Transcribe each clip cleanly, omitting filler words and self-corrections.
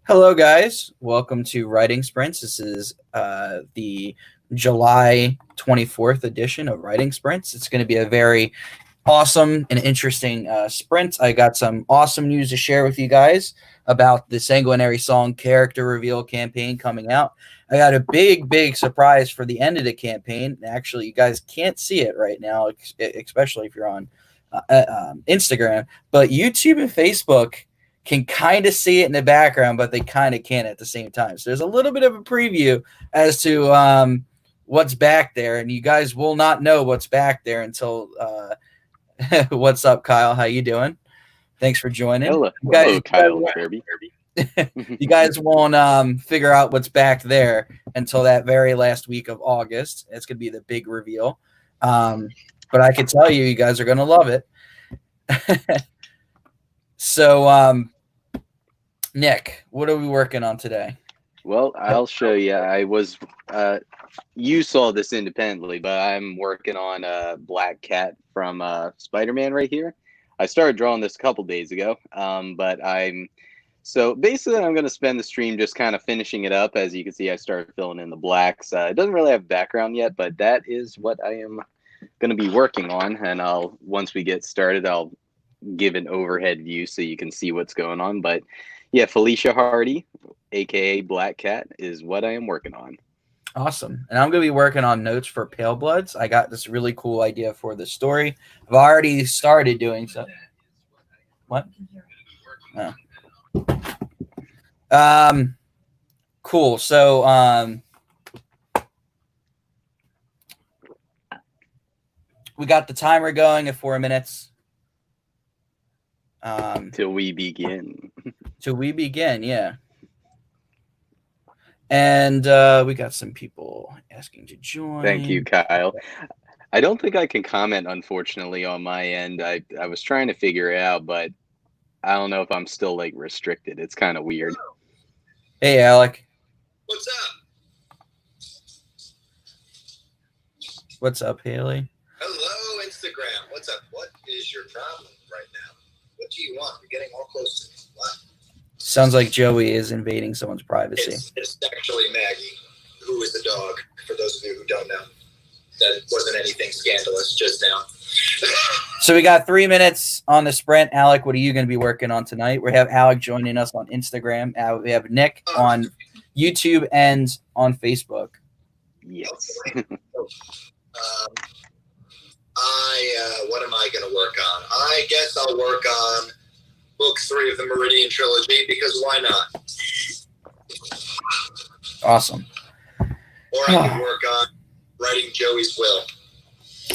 Hello, guys. Welcome to Writing Sprints. This is the July 24th edition of Writing Sprints. It's going to be a very awesome and interesting sprint. I got some awesome news to share with you guys about the Sanguinary Song character reveal campaign coming out. I got a big surprise for the end of the campaign. Actually, you guys can't see it right now, especially if you're on Instagram, but YouTube and Facebook can kind of see it in the background, but they kind of can't at the same time. So there's a little bit of a preview as to what's back there, and you guys will not know what's back there until what's up, Kyle? How you doing? Thanks for joining. Hello, Kyle and Kirby. You guys won't figure out what's back there until that very last week of August. It's going to be the big reveal. But I can tell you guys are going to love it. So, Nick, what are we working on today? Well, I'll show you. You saw this independently, but I'm working on a Black Cat from Spider-Man right here. I started drawing this a couple days ago, so basically I'm going to spend the stream just kind of finishing it up. As you can see, I started filling in the blacks. It doesn't really have background yet, but that is what I am going to be working on. And once we get started, I'll give an overhead view so you can see what's going on. But yeah, Felicia Hardy, aka Black Cat, is what I am working on. Awesome. And I'm going to be working on notes for Pale Bloods. I got this really cool idea for the story. I've already started doing so. What? Oh. Cool. So we got the timer going at 4 minutes. Till we begin. Yeah. And we got some people asking to join. Thank you, Kyle. I don't think I can comment, unfortunately, on my end. I was trying to figure it out, but I don't know if I'm still like restricted. It's kind of weird. Hey, Alec. What's up? What's up, Haley? Hello, Instagram. What's up? What is your problem right now? What do you want? You're getting all close to me. What? Sounds like Joey is invading someone's privacy. It's actually Maggie, who is the dog, for those of you who don't know. That wasn't anything scandalous just now. So we got 3 minutes on the sprint. Alec, what are you going to be working on tonight? We have Alec joining us on Instagram. We have Nick on YouTube and on Facebook. Yes. What am I going to work on? I guess I'll work on book 3 of the Meridian trilogy, because why not? Awesome. Or I can work on writing Joey's will.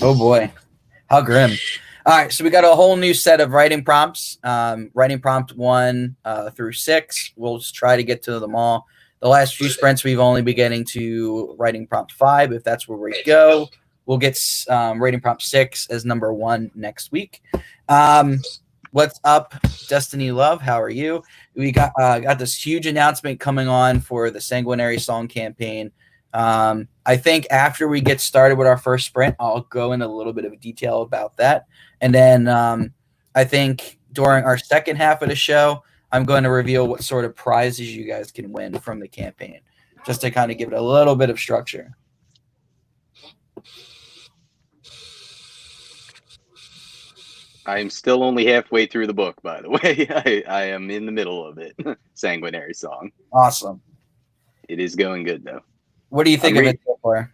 Oh boy, how grim. All right, so we got a whole new set of writing prompts. Writing prompt 1 through 6. We'll just try to get to them all. The last few sprints, we've only been getting to writing prompt 5. If that's where we go, we'll get writing prompt 6 as number 1 next week. What's up, Destiny Love? How are you? We got this huge announcement coming on for the Sanguinary Song campaign. I think after we get started with our first sprint, I'll go into a little bit of detail about that. And then I think during our second half of the show, I'm going to reveal what sort of prizes you guys can win from the campaign, just to kind of give it a little bit of structure. I'm still only halfway through the book, by the way. I am in the middle of it. Sanguinary Song. Awesome. It is going good, though. What do you think of it so far?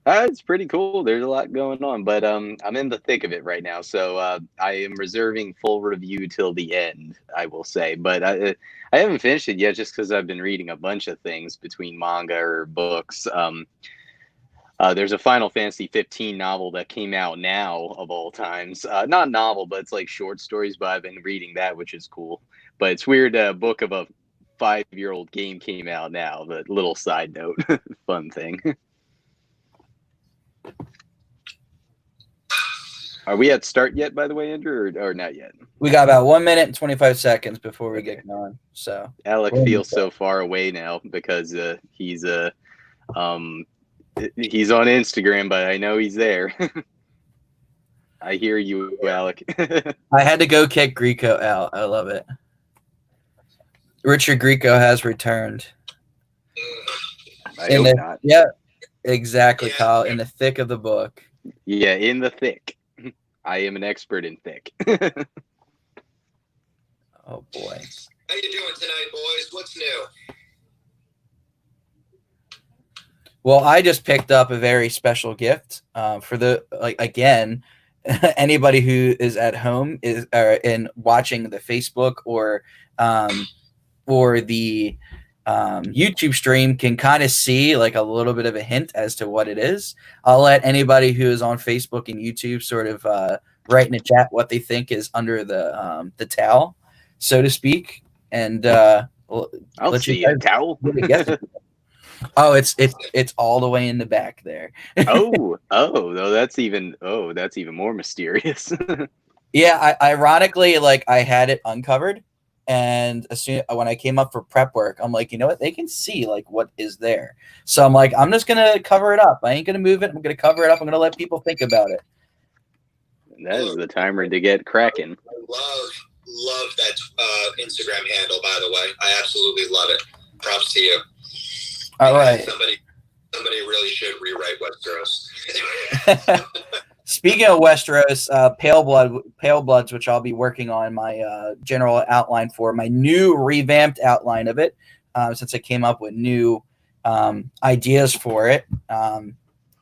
It's pretty cool. There's a lot going on, but I'm in the thick of it right now. So I am reserving full review till the end, I will say. But I haven't finished it yet just because I've been reading a bunch of things between manga or books. There's a Final Fantasy 15 novel that came out now, of all times. Not novel, but it's like short stories, but I've been reading that, which is cool. But it's weird, a book of a 5-year-old game came out now. But little side note, fun thing. Are we at start yet, by the way, Andrew, or not yet? We got about 1 minute and 25 seconds before we get going. So Alec feels so far away now because he's on Instagram, but I know he's there. I hear you, Alec. I had to go kick Greco out. I love it. Richard Grieco has returned. I hope not. Yeah, exactly, Yeah. Kyle. In the thick of the book. Yeah, in the thick. I am an expert in thick. Oh boy. How you doing tonight, boys? What's new? Well, I just picked up a very special gift for the again. Anybody who is at home is in watching the Facebook or the YouTube stream can kind of see like a little bit of a hint as to what it is. I'll let anybody who is on Facebook and YouTube sort of write in the chat what they think is under the towel, so to speak, and I'll let you see a guys towel. really guess it. Oh, it's all the way in the back there. oh, no, that's even more mysterious. Yeah, ironically, like I had it uncovered, and as soon when I came up for prep work, I'm like, you know what? They can see like what is there. So I'm like, I'm just gonna cover it up. I ain't gonna move it. I'm gonna cover it up. I'm gonna let people think about it. That is the timer to get cracking. Love that Instagram handle, by the way. I absolutely love it. Props to you. All right. Somebody really should rewrite Westeros. Speaking of Westeros, Pale Bloods, which I'll be working on my general outline for, my new revamped outline of it, since I came up with new ideas for it.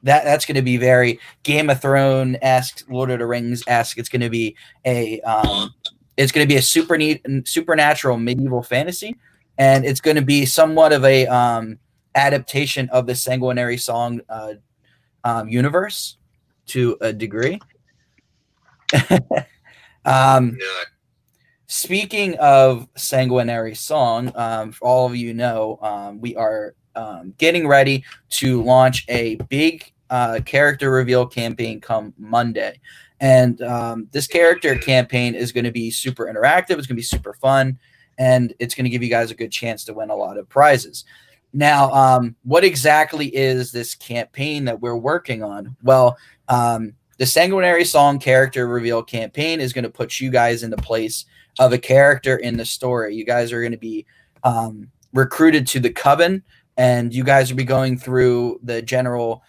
That's going to be very Game of Thrones-esque, Lord of the Rings-esque. It's going to be a supernatural medieval fantasy, and it's going to be somewhat of a adaptation of the Sanguinary song universe to a degree. Speaking of Sanguinary song, for all of you know, we are getting ready to launch a big character reveal campaign come Monday. And this character campaign is going to be super interactive. It's going to be super fun. And it's going to give you guys a good chance to win a lot of prizes. Now, what exactly is this campaign that we're working on? Well, the Sanguinary Song character reveal campaign is going to put you guys in the place of a character in the story. You guys are going to be recruited to the Coven, and you guys will be going through the general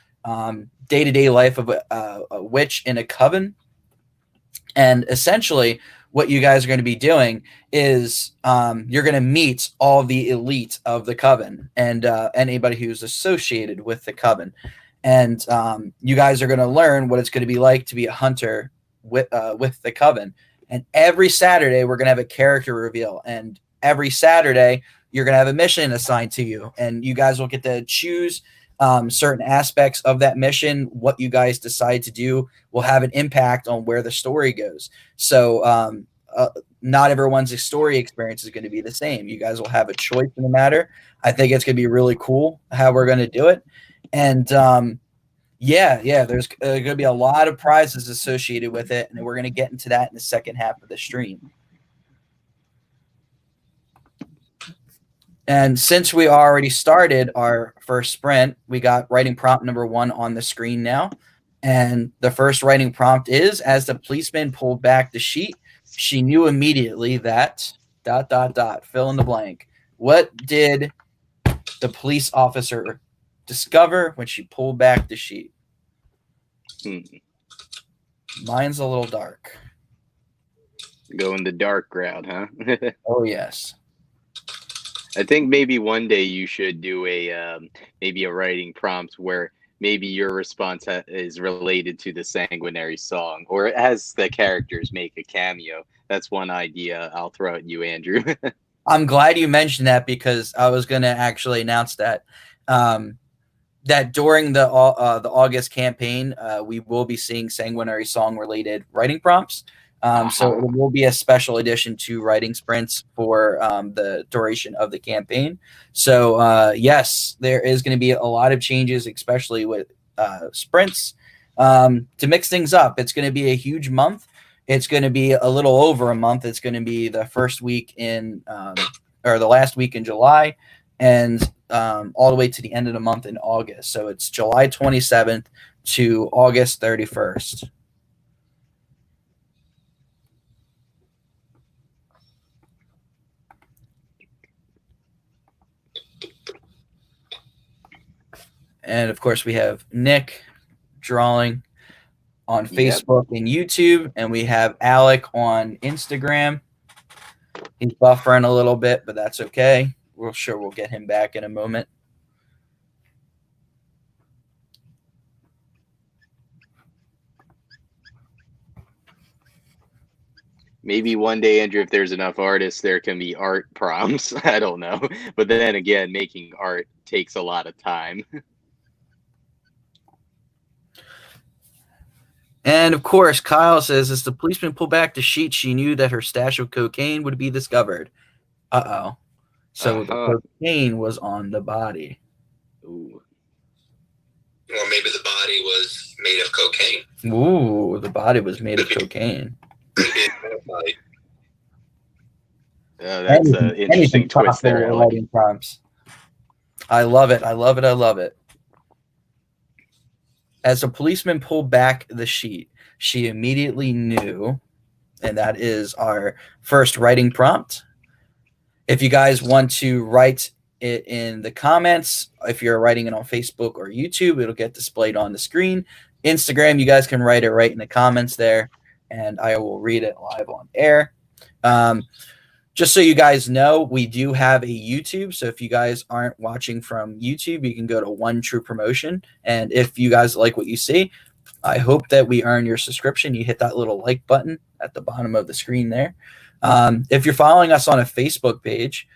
day-to-day life of a witch in a coven. And essentially, what you guys are going to be doing is you're going to meet all the elite of the Coven and anybody who's associated with the Coven. And you guys are going to learn what it's going to be like to be a hunter with the Coven. And every Saturday, we're going to have a character reveal. And every Saturday, you're going to have a mission assigned to you. And you guys will get to choose certain aspects of that mission. What you guys decide to do will have an impact on where the story goes. So not everyone's story experience is going to be the same. You guys will have a choice in the matter. I think it's going to be really cool how we're going to do it. And there's going to be a lot of prizes associated with it. And we're going to get into that in the second half of the stream. And since we already started our first sprint, we got writing prompt number 1 on the screen now. And the first writing prompt is, as the policeman pulled back the sheet, she knew immediately that ... fill in the blank. What did the police officer discover when she pulled back the sheet? Mine's a little dark. Going the dark route, huh? Oh, yes. I think maybe one day you should do maybe a writing prompt where maybe your response is related to the Sanguinary song, or it has the characters make a cameo. That's one idea I'll throw at you, Andrew. I'm glad you mentioned that, because I was going to actually announce that that during the August campaign, we will be seeing Sanguinary song related writing prompts. So it will be a special edition to writing sprints for the duration of the campaign. So yes, there is going to be a lot of changes, especially with sprints to mix things up. It's going to be a huge month. It's going to be a little over a month. It's going to be the first week in or the last week in July, and all the way to the end of the month in August. So it's July 27th to August 31st. And of course, we have Nick drawing on Yep. Facebook and YouTube, and we have Alec on Instagram. He's buffering a little bit, but that's okay. We're sure we'll get him back in a moment. Maybe one day, Andrew, if there's enough artists, there can be art prompts. I don't know. But then again, making art takes a lot of time. And of course, Kyle says, as the policeman pulled back the sheet, she knew that her stash of cocaine would be discovered. Uh-oh. So the cocaine was on the body. Ooh. Or maybe the body was made of cocaine. Ooh, the body was made of cocaine. That's an interesting twist there. Lighting prompts. I love it. I love it. I love it. As a policeman pulled back the sheet, she immediately knew, and that is our first writing prompt. If you guys want to write it in the comments, if you're writing it on Facebook or YouTube, it'll get displayed on the screen. Instagram, you guys can write it right in the comments there, and I will read it live on air. Just so you guys know, we do have a YouTube. So if you guys aren't watching from YouTube, you can go to One True Promotion. And if you guys like what you see, I hope that we earn your subscription. You hit that little like button at the bottom of the screen there. If you're following us on a Facebook page,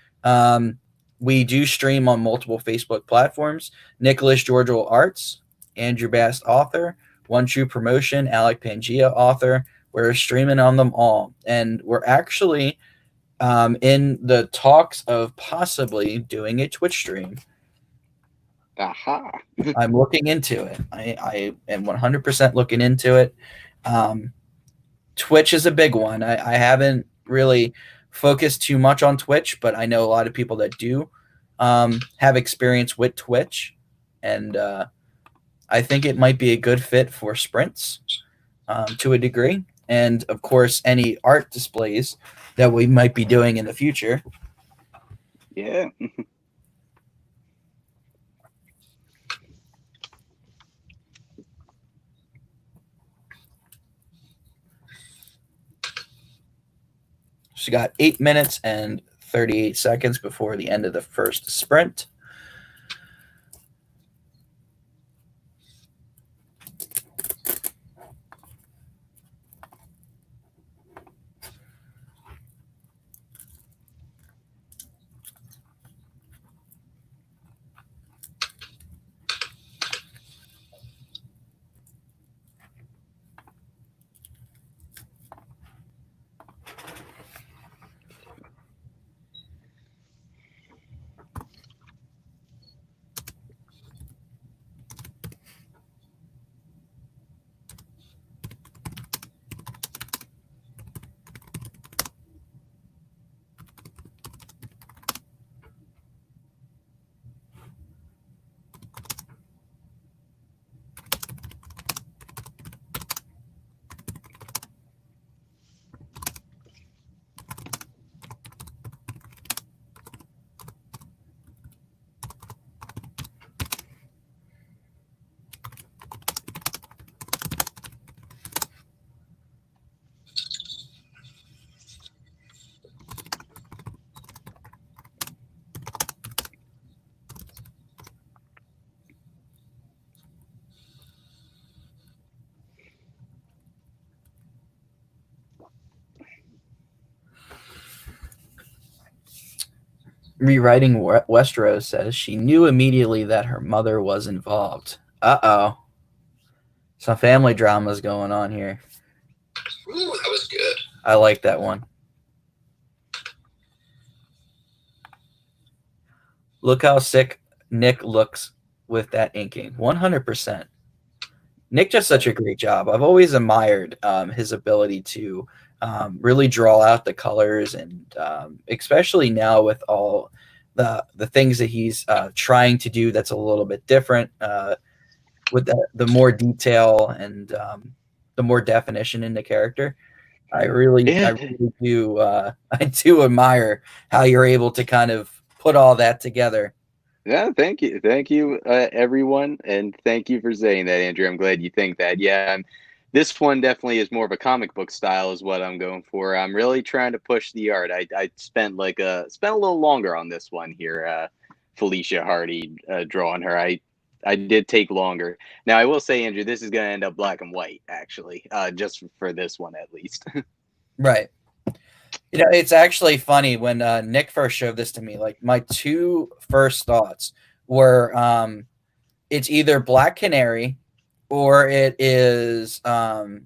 we do stream on multiple Facebook platforms. Nicholas Georgial Arts, Andrew Bast author, One True Promotion, Alec Pangea author. We're streaming on them all. And we're actually in the talks of possibly doing a Twitch stream. Aha. I'm looking into it. I am 100% looking into it. Twitch is a big one. I haven't really focused too much on Twitch, but I know a lot of people that do have experience with Twitch. And I think it might be a good fit for sprints to a degree. And, of course, any art displays that we might be doing in the future. Yeah. She got 8 minutes and 38 seconds before the end of the first sprint. Rewriting Westeros says she knew immediately that her mother was involved. Uh-oh. Some family drama's going on here. Ooh, that was good. I like that one. Look how sick Nick looks with that inking. 100%. Nick does such a great job. I've always admired his ability to really draw out the colors, and especially now with all the things that he's trying to do that's a little bit different with the more detail and the more definition in the character. I really do I do admire how you're able to kind of put all that together Yeah, thank you, everyone, and thank you for saying that, Andrew. I'm glad you think that. Yeah, this one definitely is more of a comic book style, is what I'm going for. I'm really trying to push the art. I spent spent a little longer on this one here. Felicia Hardy drawing her. I did take longer. Now I will say, Andrew, this is going to end up black and white, actually, just for this one at least. Right. You know, it's actually funny when Nick first showed this to me. Like my two first thoughts were, it's either Black Canary or it is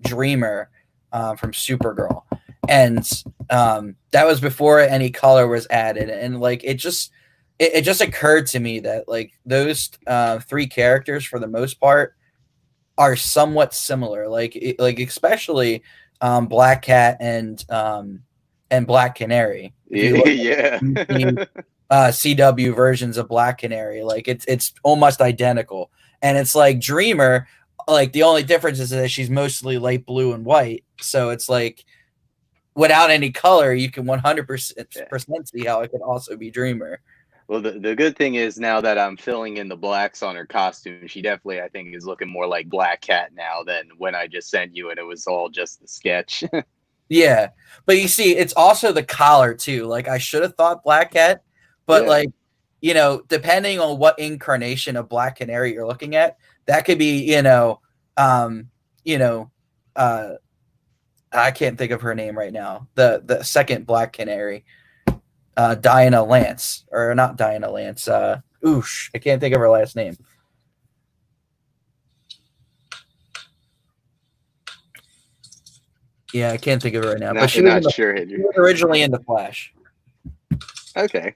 Dreamer from Supergirl, and that was before any color was added. And like it just occurred to me that like those three characters for the most part are somewhat similar. Like especially Black Cat and Black Canary. If you look Yeah. at the CW versions of Black Canary, like it's almost identical. And it's like Dreamer, like the only difference is that she's mostly light blue and white. So it's like without any color, you can 100% see how it could also be Dreamer. Well, the good thing is now that I'm filling in the blacks on her costume, she definitely, I think, is looking more like Black Cat now than when I just sent you and it was all just the sketch. Yeah, but you see, it's also the collar too. Like I should have thought Black Cat, but Yeah. like you know, depending on what incarnation of Black Canary you're looking at, that could be um, you know, uh, I can't think of her name right now. The second Black Canary, Diana Lance, or not Diana Lance. Oosh, I can't think of her last name. Yeah, I can't think of her right now. But Not she was, not sure, she Andrew. was originally in the Flash, Okay.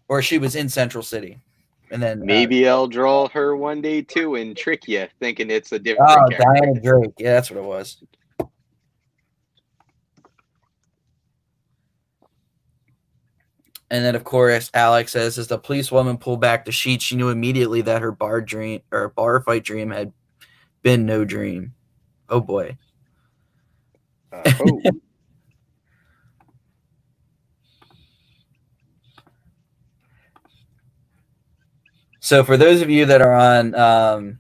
or she was in Central City, and then Maybe I'll draw her one day too and trick you thinking it's a different oh, character. Diana Drake. Yeah, that's what it was. And then, of course, Alex says, as the policewoman pulled back the sheet, she knew immediately that her bar fight dream had been no dream. Oh boy. Oh. So for those of you that are on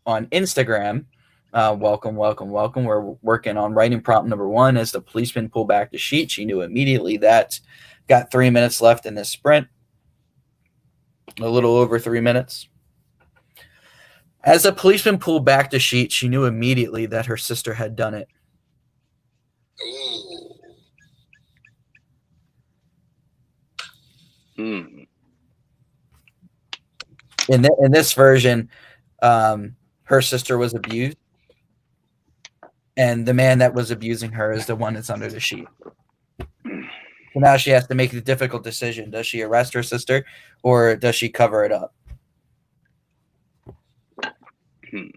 Instagram, welcome. We're working on writing prompt number 1. As the policeman pulled back the sheet, she knew immediately that got 3 minutes left in this sprint. A little over 3 minutes. As the policeman pulled back the sheet, she knew immediately that her sister had done it. Hmm. In this version, her sister was abused, and the man that was abusing her is the one that's under the sheet. So now she has to make the difficult decision. Does she arrest her sister or does she cover it up? Hmm.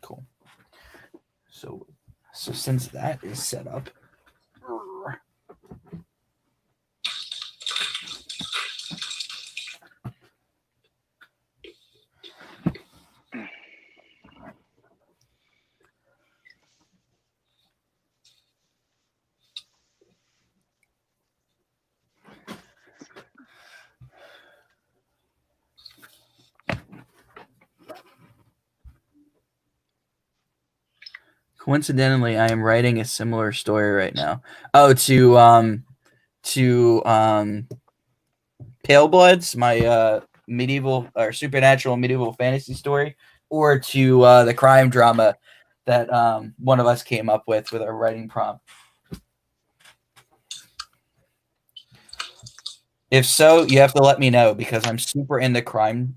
Cool. So since that is set up, coincidentally, I am writing a similar story right now. Oh, to Pale Bloods, my medieval or supernatural medieval fantasy story, or to the crime drama that one of us came up with our writing prompt. If so, you have to let me know because I'm super into crime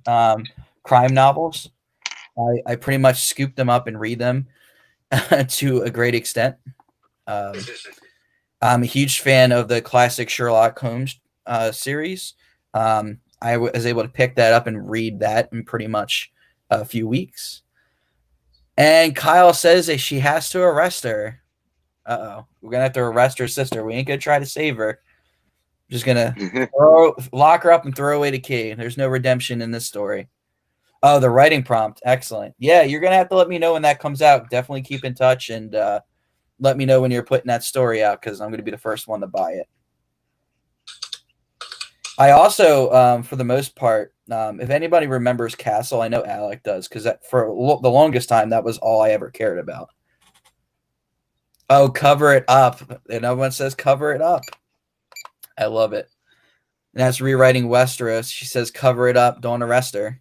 novels. I pretty much scoop them up and read them to a great extent. Um, I'm a huge fan of the classic Sherlock Holmes series. I was able to pick that up and read that in pretty much a few weeks. And Kyle says that she has to arrest her. Uh-oh. We're going to have to arrest her sister. We ain't going to try to save her. Just going to lock her up and throw away the key. There's no redemption in this story. Oh, the writing prompt. Excellent. Yeah, you're going to have to let me know when that comes out. Definitely keep in touch and let me know when you're putting that story out because I'm going to be the first one to buy it. I also, for the most part, if anybody remembers Castle, I know Alec does because for the longest time, that was all I ever cared about. Oh, cover it up. And everyone says cover it up. I love it. And that's rewriting Westeros. She says cover it up. Don't arrest her.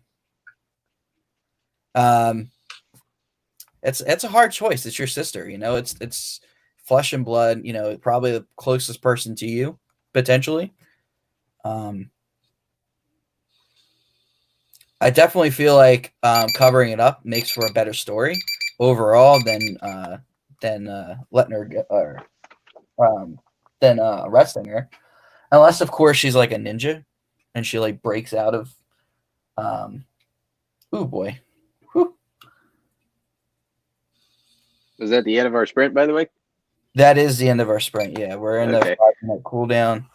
It's a hard choice. It's your sister, it's flesh and blood, probably the closest person to you, potentially. I definitely feel like covering it up makes for a better story overall than letting her get than arresting her. Unless of course she's like a ninja and she like breaks out of oh boy. Whew. Was that the end of our sprint, by the way? That is the end of our sprint. Yeah, we're in the 5-minute cooldown.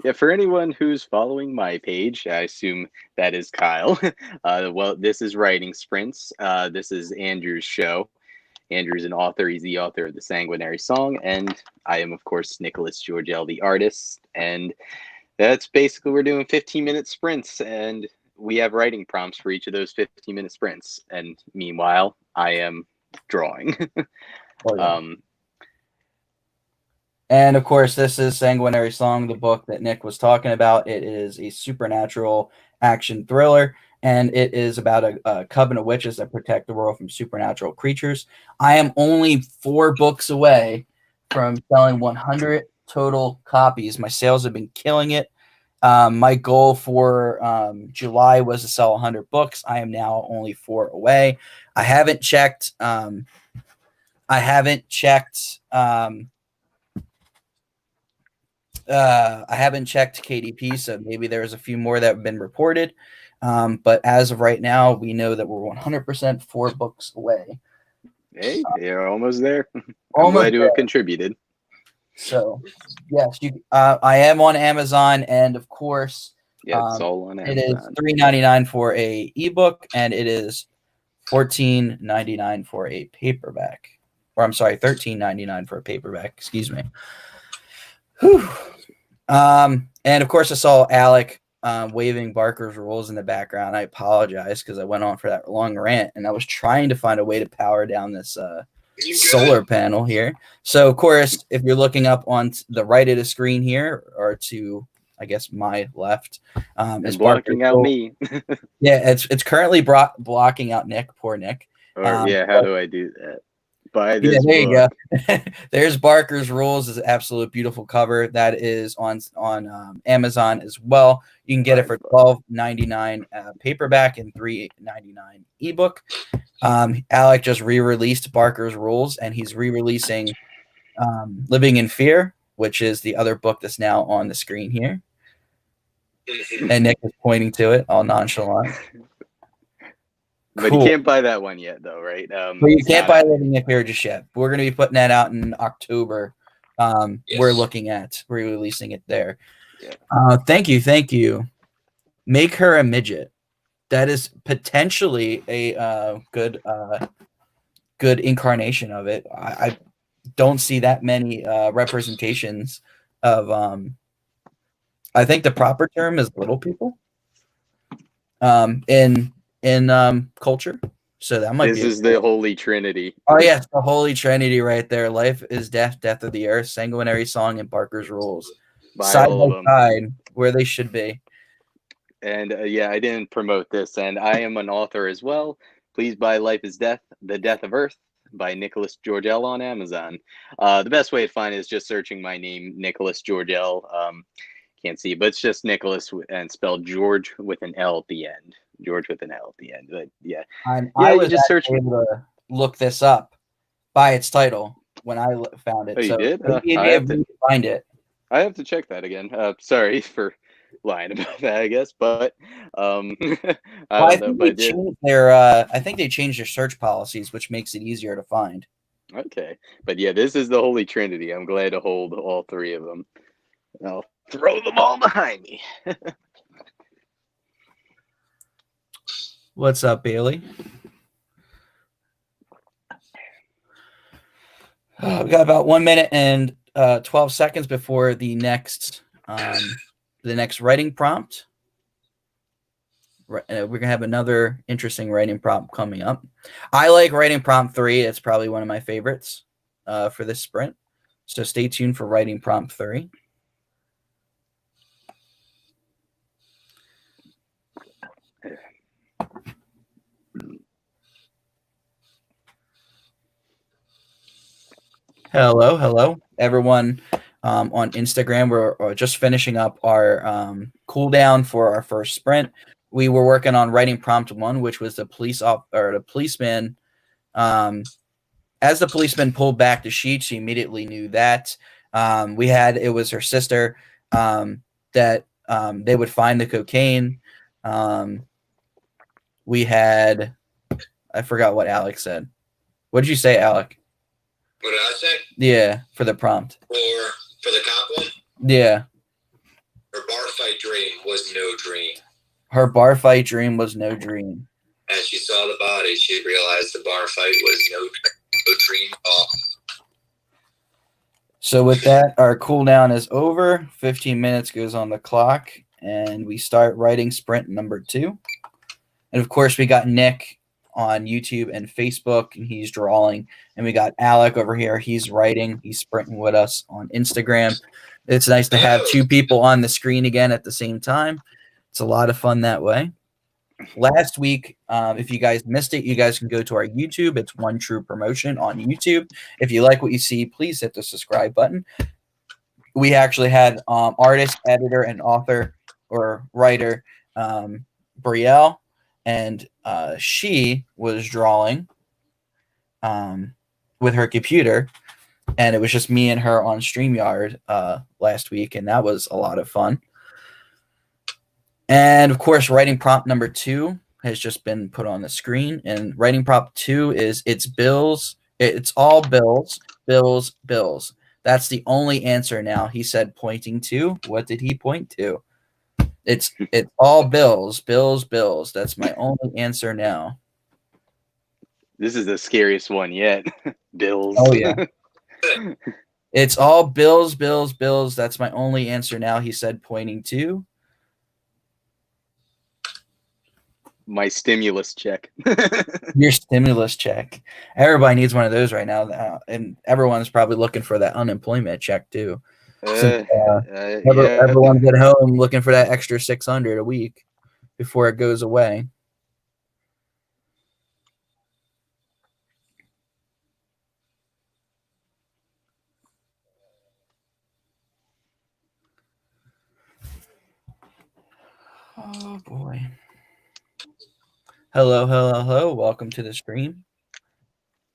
Yeah, for anyone who's following my page, I assume that is Kyle. Well, this is Writing Sprints. This is Andrew's show. Andrew's an author. He's the author of the Sanguinary song, and I am, of course, Nicholas Georgel, the artist. And that's basically we're doing 15-minute sprints, and we have writing prompts for each of those 15-minute sprints. And meanwhile, I am drawing. Oh, yeah. And of course, this is Sanguinary Song, the book that Nick was talking about. It is a supernatural action thriller, and it is about a coven of witches that protect the world from supernatural creatures. I am only 4 books away from selling 100 total copies. My sales have been killing it. My goal for July was to sell 100 books. I am now only 4 away. I haven't checked. I haven't checked KDP, so maybe there's a few more that have been reported. But as of right now, we know that we're 100% 4 books away. Hey, you're almost there. I'm glad to have contributed. So, yes, I am on Amazon, and of course, it's all on Amazon. It is $3.99 for a ebook, and it is $14.99 for a paperback. Or I'm sorry, $13.99 for a paperback. Excuse me. Whew. And of course, I saw Alec waving Barker's rules in the background. I apologize because I went on for that long rant, and I was trying to find a way to power down this solar panel here. So, of course, if you're looking up on the right of the screen here, or to, I guess, my left, is blocking out me. Yeah, it's currently blocking out Nick. Poor Nick. How do I do that? Buy this there you book. go. There's Barker's Rules. Is an absolute beautiful cover. That is on Amazon as well. You can get it for $12.99 paperback and $3.99 ebook. Alec just re-released Barker's Rules, and he's re-releasing Living in Fear, which is the other book that's now on the screen here. And Nick is pointing to it, all nonchalant. But you can't buy that one yet, though, right? But you can't buy Living in Fear just yet. We're going to be putting that out in October. Yes. We're looking at re-releasing it there. Yeah. Thank you. Make her a midget. That is potentially a good incarnation of it. I don't see that many representations of. I think the proper term is little people. In culture, so that might be. This is the Holy Trinity. Oh yes, the Holy Trinity right there. Life is death, death of the earth. Sanguinary Song and Barker's Rules, side by side, where they should be. And I didn't promote this, and I am an author as well. Please buy Life is Death, The Death of Earth by Nicholas Georgel on Amazon. The best way to find it is just searching my name, Nicholas Georgel. can't see, but it's just Nicholas and spelled George with an L at the end. George with an L at the end. But yeah, I you was just search. able to look this up by its title when I found it. Oh, you So did? it may have to find it. I have to check that again. Sorry for lying about that, I guess, but I don't know. But I think they changed their search policies, which makes it easier to find. Okay, but yeah, this is the Holy Trinity. I'm glad to hold all three of them. I'll throw them all behind me. What's up, Bailey? We got about 1 minute and 12 seconds before the next writing prompt. We're gonna have another interesting writing prompt coming up. I like writing prompt 3. It's probably one of my favorites for this sprint. So stay tuned for writing prompt 3. Hello, everyone on Instagram. We're just finishing up our cooldown for our first sprint. We were working on writing prompt 1, which was the policeman. As the policeman pulled back the sheet, she immediately knew that it was her sister that they would find the cocaine. We had, I forgot what Alex said. What did you say, Alec? What did I say? Yeah, for the prompt. For the cop one? Yeah. Her bar fight dream was no dream. Her bar fight dream was no dream. As she saw the body, she realized the bar fight was no dream at all. So with that, our cooldown is over. 15 minutes goes on the clock, and we start writing sprint number 2. And of course, we got Nick on YouTube and Facebook, and he's drawing. And we got Alec over here. He's writing. He's sprinting with us on Instagram. It's nice to have 2 people on the screen again at the same time. It's a lot of fun that way. Last week, if you guys missed it, you guys can go to our YouTube. It's One True Promotion on YouTube. If you like what you see, please hit the subscribe button. We actually had artist, editor, and author or writer Brielle, and she was drawing with her computer, and it was just me and her on StreamYard last week, and that was a lot of fun. And of course, writing prompt number 2 has just been put on the screen, and writing prompt 2 is it's bills. It's all bills, bills, bills. That's the only answer now. He said, pointing to. What did he point to? It's all bills, bills, bills. That's my only answer now. This is the scariest one yet. Bills. Oh yeah. It's all bills, bills, bills. That's my only answer now. He said, pointing to. My stimulus check. Your stimulus check. Everybody needs one of those right now, and everyone's probably looking for that unemployment check too. Everyone's at home looking for that extra $600 a week before it goes away. Oh boy. Hello. Welcome to the stream.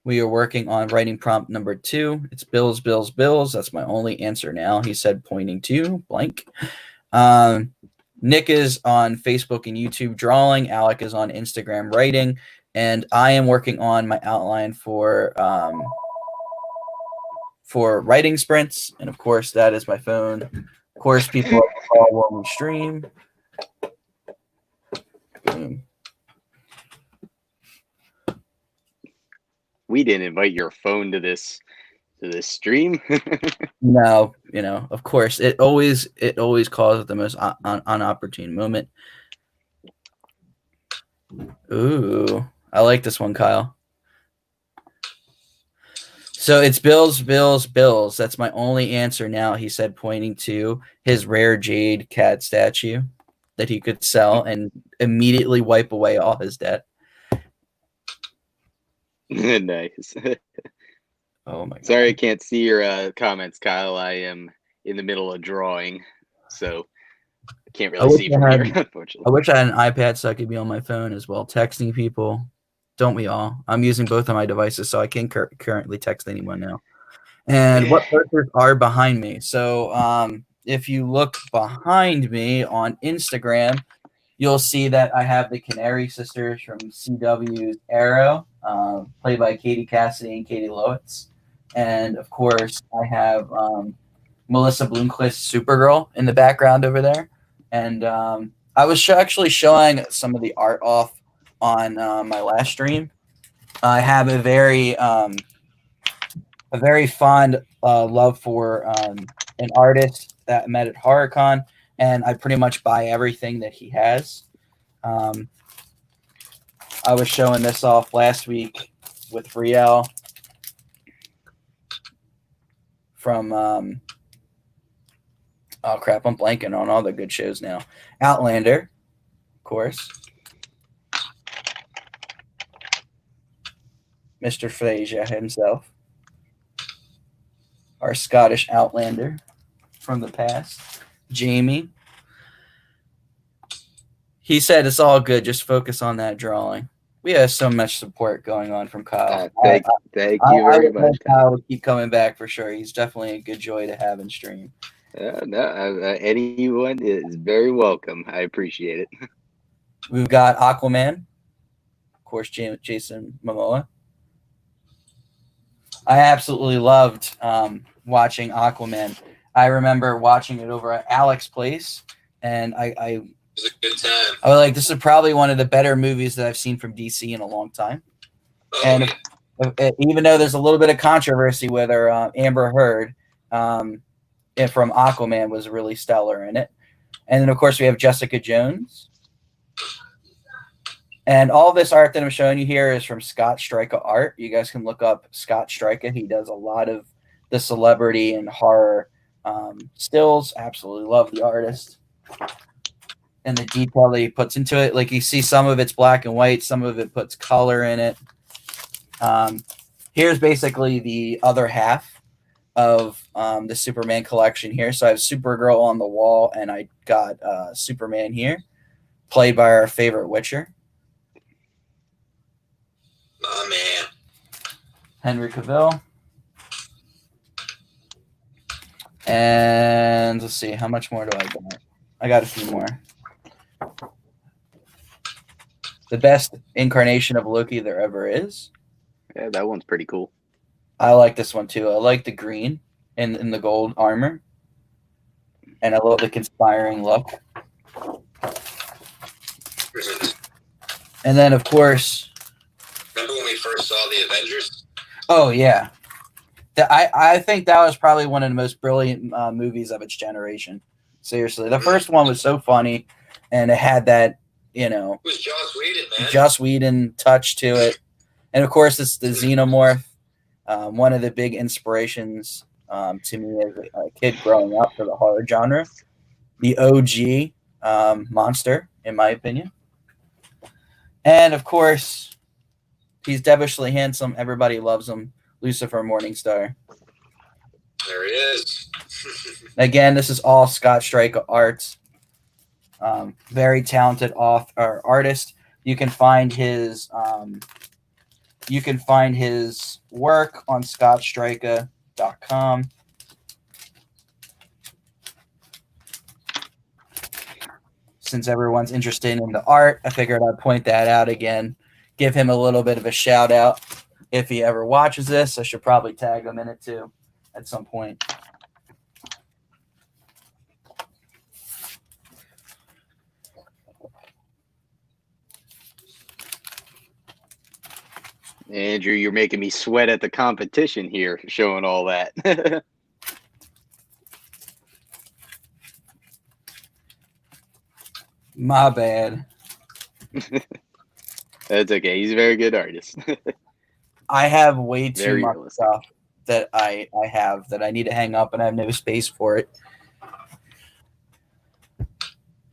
We are working on writing prompt number 2. It's bills, bills, bills. That's my only answer now. He said, pointing to blank. Nick is on Facebook and YouTube drawing. Alec is on Instagram writing. And I am working on my outline for writing sprints. And of course, that is my phone. Of course, people call when we stream. Boom. We didn't invite your phone to this stream. No, of course, it always calls at the most unopportune moment. Ooh, I like this one, Kyle. So it's bills, bills, bills. That's my only answer now, he said, pointing to his rare jade cat statue that he could sell and immediately wipe away all his debt. Nice. Oh my God. Sorry I can't see your comments, Kyle. I am in the middle of drawing. So I can't I really wish see I from here, had I unfortunately. wish I had an iPad so I could be on my phone as well, texting people. Don't we all? I'm using both of my devices, so I can't currently text anyone now. And what posters are behind me? So, if you look behind me on Instagram, you'll see that I have the Canary sisters from CW's Arrow, played by Katie Cassidy and Katie Lowitz. And of course, I have Melissa Bloomquist's Supergirl in the background over there. And I was actually showing some of the art off on my last stream. I have a very fond love for an artist that I met at HorrorCon, and I pretty much buy everything that he has. I was showing this off last week with Riel from oh crap, I'm blanking on all the good shows now. Outlander, of course. Mr. Fraser himself, our Scottish Outlander from the past. Jamie. He said it's all good, just focus on that drawing. We have so much support going on from Kyle. Thank you I very would much, hope Kyle will keep coming back for sure. He's definitely a good joy to have in stream. Anyone is very welcome. I appreciate it. We've got Aquaman, of course, Jason Momoa. I absolutely loved watching Aquaman. I remember watching it over at Alex's place, and It was a good time. I was like, this is probably one of the better movies that I've seen from DC in a long time. Oh, And yeah. even though there's a little bit of controversy with her, Amber Heard from Aquaman was really stellar in it. And then, of course, we have Jessica Jones. And all this art that I'm showing you here is from Scott Striker Art. You guys can look up Scott Striker. He does a lot of the celebrity and horror stills. Absolutely love the artist and the detail that he puts into it. Like you see, some of it's black and white, some of it puts color in it. Here's basically the other half of the Superman collection here. So I have Supergirl on the wall, and I got Superman here, played by our favorite Witcher. Oh, man. Henry Cavill. And let's see, how much more do I got? I got a few more. The best incarnation of Loki there ever is. Yeah, that one's pretty cool. I like this one too. I like the green in the gold armor. And I love the conspiring look. And then, of course... Remember when we first saw the Avengers? Oh, yeah. I think that was probably one of the most brilliant movies of its generation. Seriously. The first one was so funny, and it had that, It was Joss Whedon, man. Joss Whedon touch to it. And, of course, it's the Xenomorph, one of the big inspirations to me as a kid growing up for the horror genre. The OG monster, in my opinion. And, of course, he's devilishly handsome. Everybody loves him. Lucifer Morningstar. There he is. Again, this is all Scott Striker art. Very talented artist. You can find his work on scottstriker.com. Since everyone's interested in the art, I figured I'd point that out again. Give him a little bit of a shout out. If he ever watches this, I should probably tag him in it too at some point. Andrew, you're making me sweat at the competition here, showing all that. My bad. That's okay. He's a very good artist. I have way too Very much realistic. stuff that I have that I need to hang up, and I have no space for it.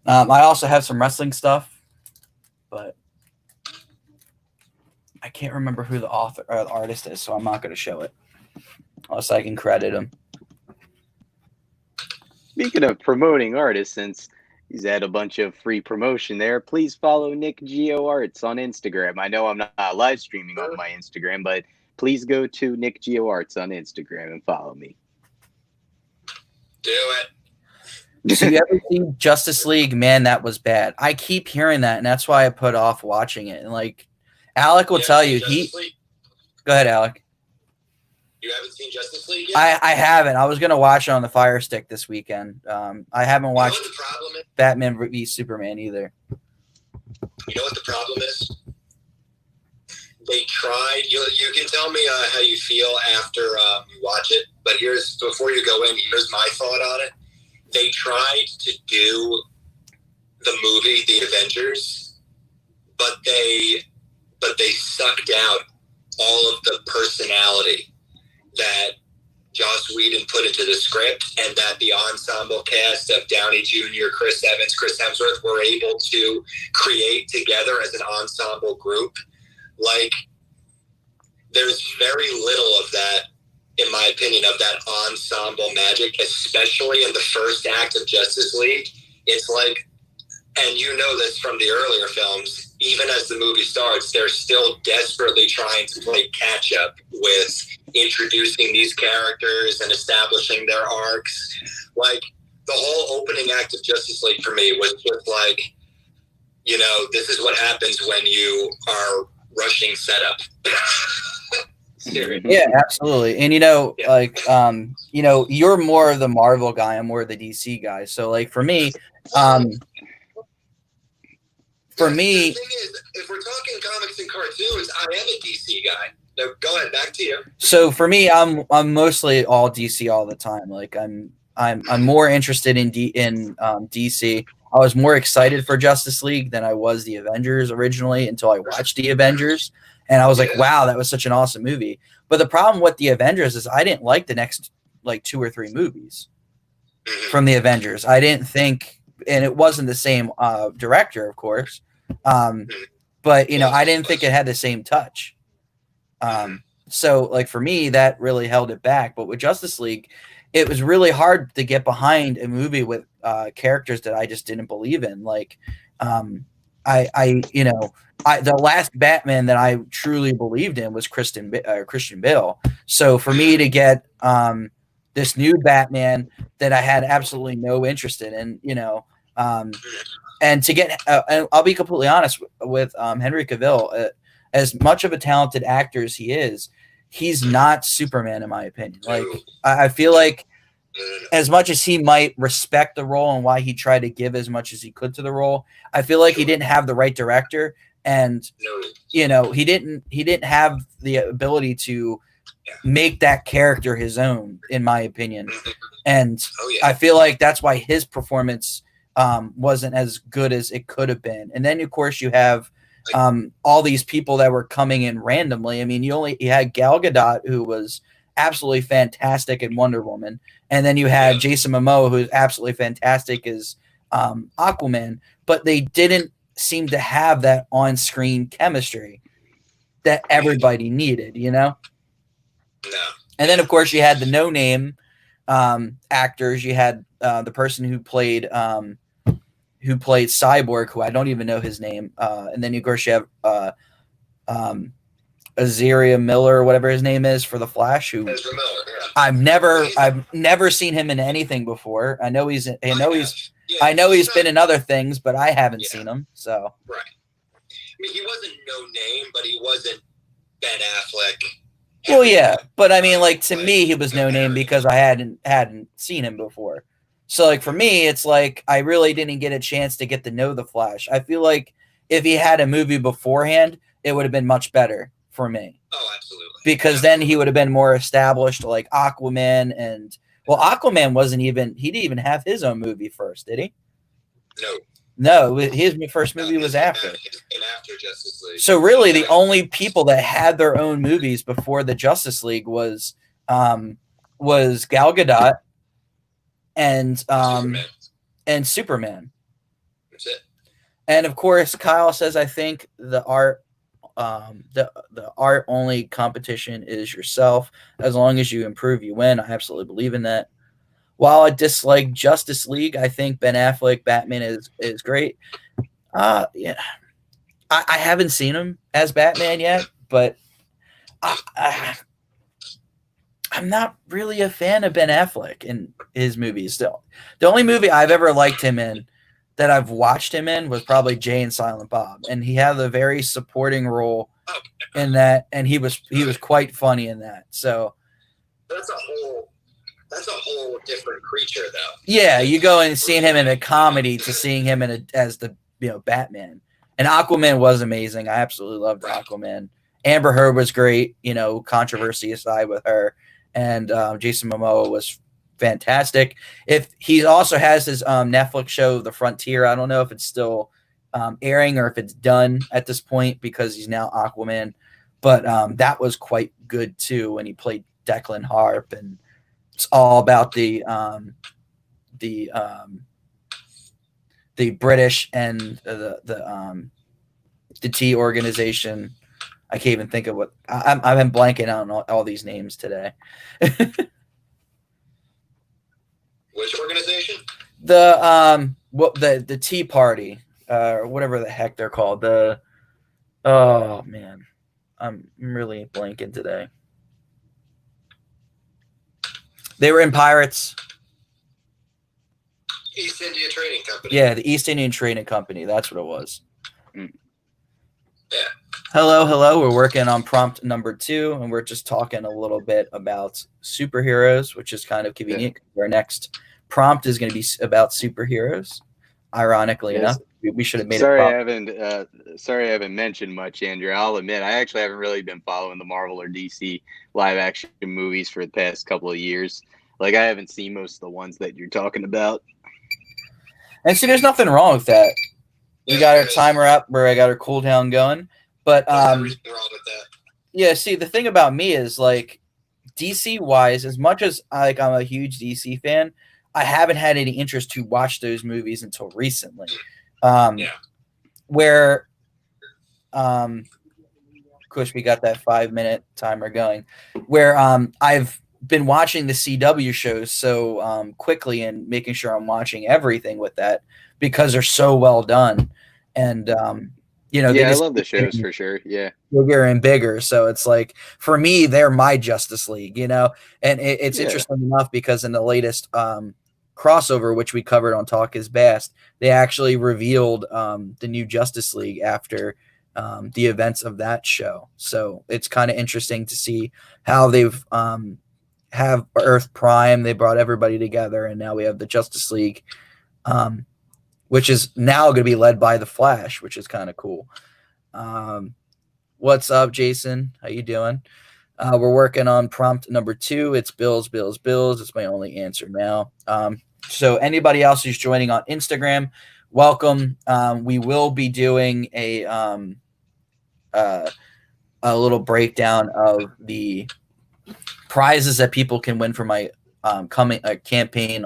I also have some wrestling stuff, but I can't remember who the author or the artist is, so I'm not going to show it unless I can credit him. Speaking of promoting artists, since He's had a bunch of free promotion there. Please follow Nick Geo Arts on Instagram. I know I'm not live streaming on my Instagram, but please go to Nick Geo Arts on Instagram and follow me. Do it. So you ever seen Justice League? Man, that was bad. I keep hearing that, and that's why I put off watching it. And like, Alec will tell you, Go ahead, Alec. You haven't seen Justice League yet? I haven't. I was gonna watch it on the Fire Stick this weekend. I haven't watched You know what the problem is? Batman v Superman either. You know what the problem is? They tried. You can tell me how you feel after you watch it, but before you go in, here's my thought on it. They tried to do the movie The Avengers, but they sucked out all of the personality that Joss Whedon put into the script, and that the ensemble cast of Downey Jr., Chris Evans, Chris Hemsworth were able to create together as an ensemble group. Like, there's very little of that, in my opinion, of that ensemble magic, especially in the first act of Justice League. It's like, and you know this from the earlier films, even as the movie starts, they're still desperately trying to play catch up with introducing these characters and establishing their arcs. Like, the whole opening act of Justice League for me was just like, you know, this is what happens when you are rushing setup. Yeah, absolutely. And like, you're more of the Marvel guy, I'm more of the DC guy. So like for me, The thing is, if we're talking comics and cartoons, I am a DC guy. No, go ahead, back to you. So for me, I'm mostly all DC all the time. Like I'm more interested in DC. I was more excited for Justice League than I was the Avengers originally until I watched the Avengers, and I was like, wow, that was such an awesome movie. But the problem with the Avengers is I didn't like the next like 2 or 3 movies from the Avengers. I didn't think, and it wasn't the same director, of course. But I didn't think it had the same touch. So like for me, that really held it back. But with Justice League, it was really hard to get behind a movie with characters that I just didn't believe in. Like, the last Batman that I truly believed in was Christian Bale. So for me to get this new Batman that I had absolutely no interest in, and to get, and I'll be completely honest with Henry Cavill, as much of a talented actor as he is, he's not Superman in my opinion. Like I feel like as much as he might respect the role and why he tried to give as much as he could to the role, I feel like he didn't have the right director, and he didn't have the ability to make that character his own, in my opinion. And I feel like that's why his performance wasn't as good as it could have been. And then of course you have all these people that were coming in randomly. I mean, you had Gal Gadot, who was absolutely fantastic in Wonder Woman, and then you had Jason Momoa, who's absolutely fantastic as Aquaman, but they didn't seem to have that on-screen chemistry that everybody needed, No. And then, of course, you had the no-name actors. You had the person who played Cyborg, who I don't even know his name. And then, of course, you have Azaria Miller, or whatever his name is, for the Flash. Who I've never seen him in anything before. I know he's been in other things, but I haven't seen him. So right. I mean, he wasn't no name, but he wasn't Ben Affleck. Well, yeah, but I mean, like, to me, he was no name because I hadn't seen him before. So, like, for me, it's like I really didn't get a chance to get to know the Flash. I feel like if he had a movie beforehand, it would have been much better for me. Oh, absolutely. Because then he would have been more established, like Aquaman, and Aquaman he didn't even have his own movie first, did he? No, his first movie was after. And after Justice League. So really, the only people that had their own movies before the Justice League was Gal Gadot and Superman. That's it. And of course, Kyle says, I think the art only competition is yourself. As long as you improve, you win. I absolutely believe in that. while I dislike Justice League, I think Ben Affleck Batman is great. Yeah, I haven't seen him as Batman yet, but I'm not really a fan of Ben Affleck in his movies. The only movie I've ever liked him in that I've watched him in was probably Jay and Silent Bob, and he had a very supporting role in that, and he was quite funny in that. So that's a whole different creature, though. yeah, you go and seeing him in a comedy to seeing him as the Batman. And Aquaman was amazing. I absolutely loved Aquaman. Amber Heard was great. Controversy aside with her, and Jason Momoa was fantastic. If he also has his Netflix show, The Frontier, I don't know if it's still airing or if it's done at this point because he's now Aquaman. But that was quite good too when he played Declan Harp, and it's all about the British and the tea organization. I can't even think of what I've been blanking out on all these names today. Which organization? The Tea Party, or whatever the heck they're called. Oh man, I'm really blanking today. They were in Pirates. East India Trading Company. Yeah, the East Indian Trading Company. That's what it was. Yeah. Hello. We're working on prompt number 2, and we're just talking a little bit about superheroes, which is kind of convenient. Yeah. Our next prompt is going to be about superheroes. Ironically enough, we should have made it. Sorry, I haven't mentioned much, Andrew. I'll admit, I actually haven't really been following the Marvel or DC live action movies for the past couple of years. Like, I haven't seen most of the ones that you're talking about. And see, there's nothing wrong with that. We got our timer up where I got our cooldown going. But wrong with that. Yeah, see, the thing about me is, like, DC wise, as much as I'm a huge DC fan, I haven't had any interest to watch those movies until recently. Where of course we got that 5-minute timer going, where I've been watching the CW shows so quickly and making sure I'm watching everything with that because they're so well done. And I love the shows for sure. Yeah, bigger and bigger. So it's like, for me, they're my Justice League, and it's interesting enough because in the latest crossover, which we covered on Talk Is Best, they actually revealed the new Justice League after the events of that show. So it's kind of interesting to see how they've have Earth Prime. They brought everybody together, and now we have the Justice League, which is now going to be led by the Flash, which is kind of cool. What's up, Jason? How you doing? We're working on prompt number 2. It's Bills. It's my only answer now. So anybody else who's joining on Instagram, welcome. We will be doing a little breakdown of the prizes that people can win for my coming campaign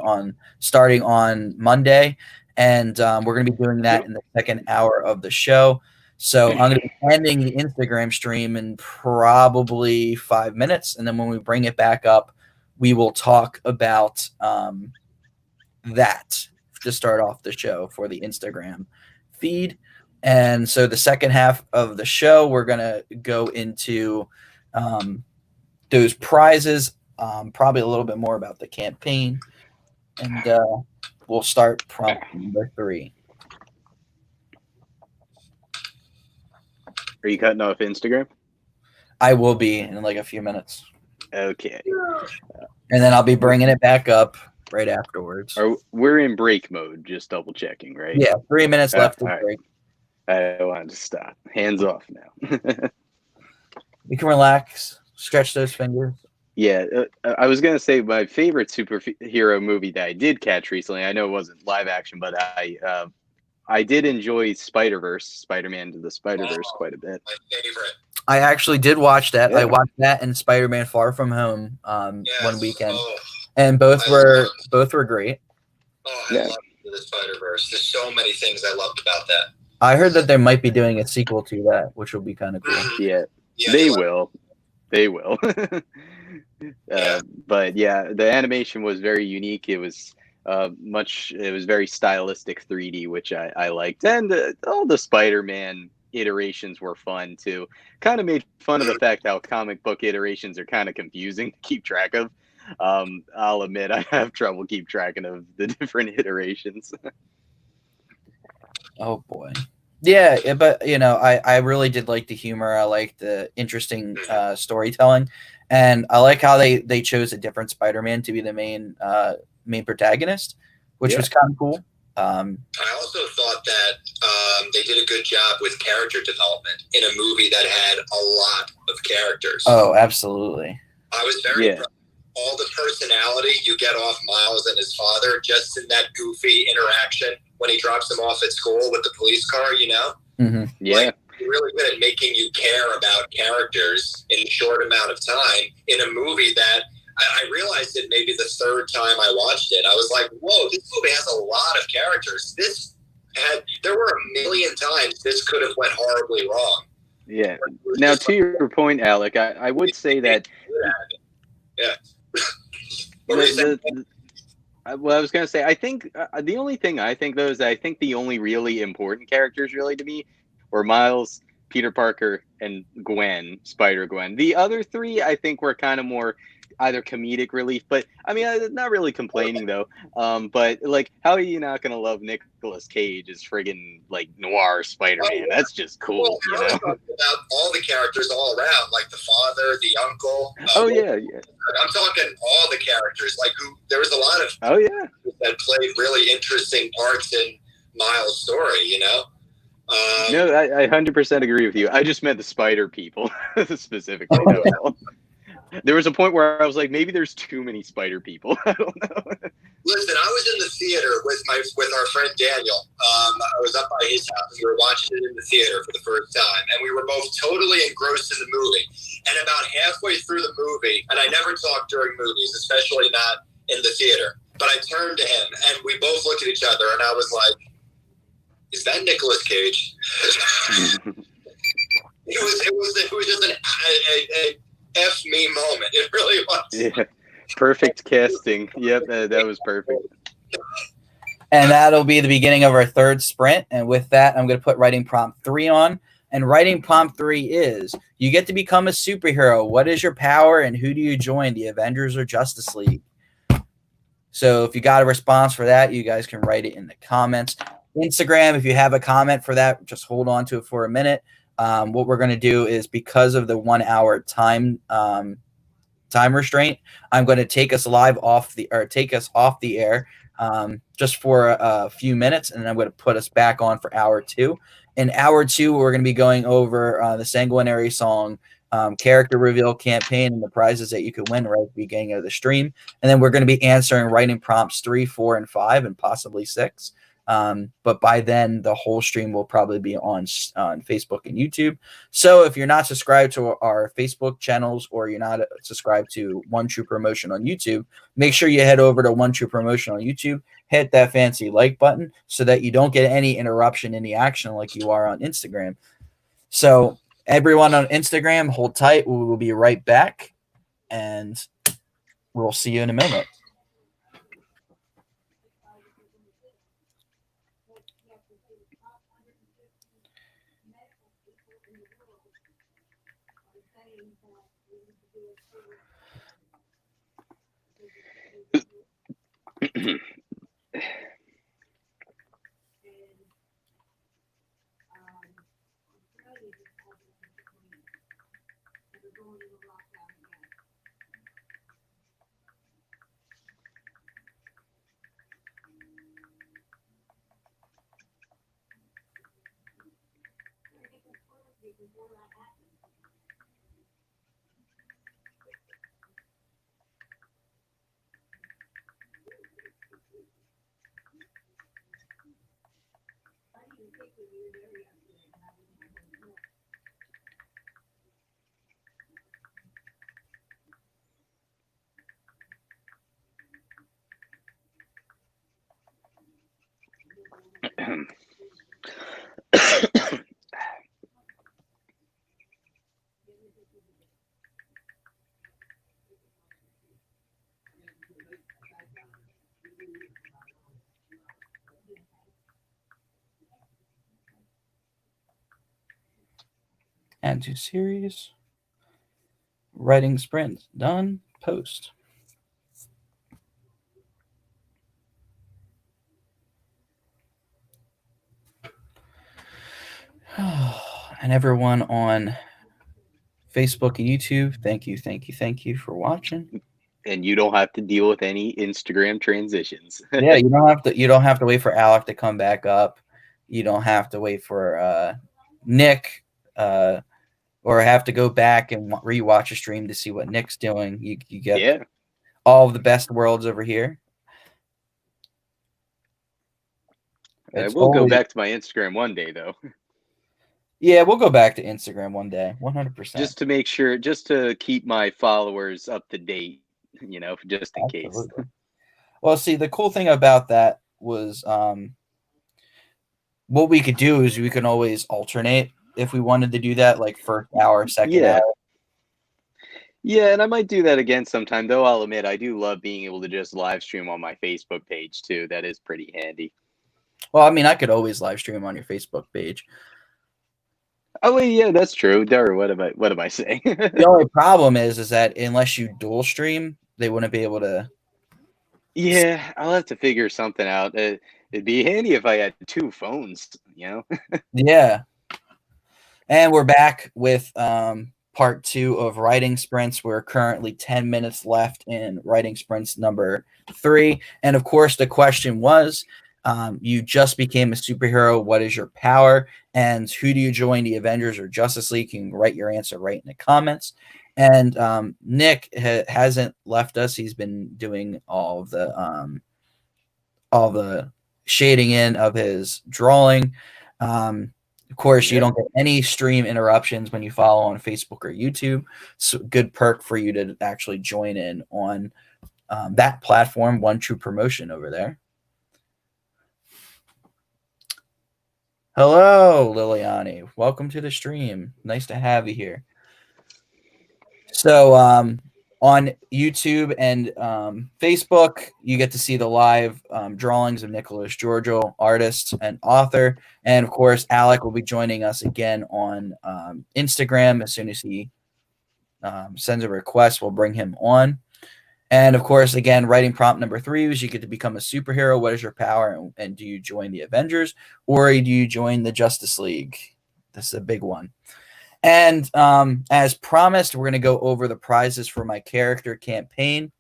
starting on Monday. And we're going to be doing that in the second hour of the show. So I'm going to be ending the Instagram stream in probably 5 minutes. And then when we bring it back up, we will talk about that to start off the show for the Instagram feed. And so the second half of the show, we're going to go into those prizes, probably a little bit more about the campaign. And we'll start prompt number 3. Are you cutting off Instagram? I will be in like a few minutes. Okay. And then I'll be bringing it back up right afterwards. We're in break mode, just double checking, right? Yeah, 3 minutes left to break. I wanted to stop. Hands off now. You can relax, stretch those fingers. Yeah, I was going to say my favorite superhero movie that I did catch recently, I know it wasn't live action, but I did enjoy Spider-Man Into the Spider-Verse quite a bit. My favorite. I actually did watch that. Yeah. I watched that and Spider-Man Far From Home one weekend. And both were great. Oh, I loved the Spider-Verse. There's so many things I loved about that. I heard that they might be doing a sequel to that, which will be kind of cool. Yeah, they will. They will. But yeah, the animation was very unique. It was it was very stylistic 3D, which I liked, and all the Spider-Man iterations were fun too. Kind of made fun of the fact how comic book iterations are kind of confusing to keep track of. I'll admit I have trouble keep tracking of the different iterations. Oh boy. Yeah, but I really did like the humor. I like the interesting storytelling, and I like how they chose a different Spider-Man to be the main protagonist, which was kind of cool. I also thought that they did a good job with character development in a movie that had a lot of characters. Oh, absolutely. I was very proud. All the personality you get off Miles and his father just in that goofy interaction when he drops him off at school with the police car, Mm-hmm. Yeah. Like, you're really good at making you care about characters in a short amount of time in a movie that I realized it maybe the third time I watched it. I was like, whoa, this movie has a lot of characters. There were a million times this could have went horribly wrong. Yeah. Now, to your point, Alec, I would say that. Yeah. Well, I was going to say, I think the only thing I think, though, is that I think the only really important characters, really, to me, were Miles, Peter Parker, and Spider-Gwen. The other three, I think, were kind of more either comedic relief, but I mean, I'm not really complaining though. But like, how are you not gonna love Nicolas Cage as friggin' like noir Spider-Man? That's just cool, well, I was talking about all the characters all around, like the father, the uncle. Yeah. I'm talking all the characters. Like, there was a lot of that played really interesting parts in Miles' story. No, I 100% agree with you. I just meant the spider people specifically. That's all. There was a point where I was like, maybe there's too many spider people. I don't know. Listen, I was in the theater with our friend Daniel. I was up by his house. We were watching it in the theater for the first time, and we were both totally engrossed in the movie. And about halfway through the movie, and I never talk during movies, especially not in the theater, but I turned to him, and we both looked at each other, and I was like, "Is that Nicolas Cage?" It was just an F me moment. It really was. Yeah. Perfect casting. Yep, that was perfect. And that'll be the beginning of our third sprint. And with that, I'm going to put writing prompt 3 on. And writing prompt 3 is, you get to become a superhero. What is your power and who do you join, the Avengers or Justice League? So if you got a response for that, you guys can write it in the comments. Instagram, if you have a comment for that, just hold on to it for a minute. What we're going to do is, because of the 1 hour time restraint, I'm going to take us off the air just for a few minutes, and then I'm going to put us back on for hour 2. In hour 2, we're going to be going over the Sanguinary song character reveal campaign and the prizes that you could win right at the beginning of the stream. And then we're going to be answering writing prompts 3, 4, and 5, and possibly 6. But by then, the whole stream will probably be on Facebook and YouTube. So if you're not subscribed to our Facebook channels, or you're not subscribed to One True Promotion on YouTube, make sure you head over to One True Promotion on YouTube, hit that fancy like button so that you don't get any interruption in the action like you are on Instagram. So everyone on Instagram, hold tight. We will be right back, and we'll see you in a minute. Add to series. Writing sprint. Done. Post. And everyone on Facebook and YouTube, thank you for watching. And you don't have to deal with any Instagram transitions. Yeah, you don't have to wait for Alec to come back up. You don't have to wait for Nick or have to go back and rewatch a stream to see what Nick's doing. You get all of the best worlds over here. I will go back to my Instagram one day, though. Yeah, we'll go back to Instagram one day, 100%. Just to make sure, just to keep my followers up to date, just in case. Well, see, the cool thing about that was what we could do is we can always alternate if we wanted to do that, like first hour, second hour. Yeah, and I might do that again sometime, though I'll admit I do love being able to just live stream on my Facebook page, too. That is pretty handy. Well, I mean, I could always live stream on your Facebook page. Oh, yeah, that's true. Dar, what am I saying? The only problem is that unless you dual stream, they wouldn't be able to. Yeah, I'll have to figure something out. It'd be handy if I had two phones, Yeah. And we're back with part 2 of writing sprints. We're currently 10 minutes left in writing sprints number 3. And of course, the question was, you just became a superhero. What is your power? And who do you join, the Avengers or Justice League? You can write your answer right in the comments. And Nick hasn't left us. He's been doing all the shading in of his drawing. Of course, you don't get any stream interruptions when you follow on Facebook or YouTube. So good perk for you to actually join in on that platform. One true promotion over there. Hello, Liliani. Welcome to the stream. Nice to have you here. So on YouTube and Facebook, you get to see the live drawings of Nicholas Giorgio, artist and author. And, of course, Alec will be joining us again on Instagram. As soon as he sends a request, we'll bring him on. And, of course, again, writing prompt number 3 was you get to become a superhero. What is your power? And do you join the Avengers or do you join the Justice League? This is a big one. And as promised, we're going to go over the prizes for my character campaign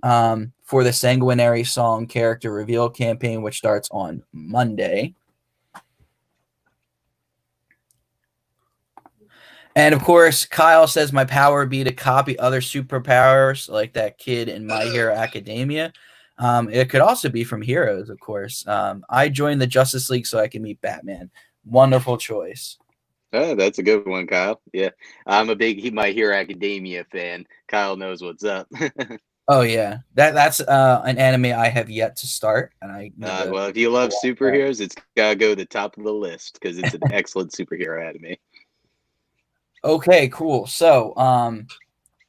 for the Sanguinary Song character reveal campaign, which starts on Monday. And, of course, Kyle says my power would be to copy other superpowers like that kid in My Hero Academia. It could also be from Heroes, of course. I joined the Justice League so I can meet Batman. Wonderful choice. Oh, that's a good one, Kyle. Yeah, I'm a big My Hero Academia fan. Kyle knows what's up. Oh yeah, that's an anime I have yet to start, and well, if you love superheroes, it's gotta go to the top of the list because it's an excellent superhero anime. Okay, cool. So,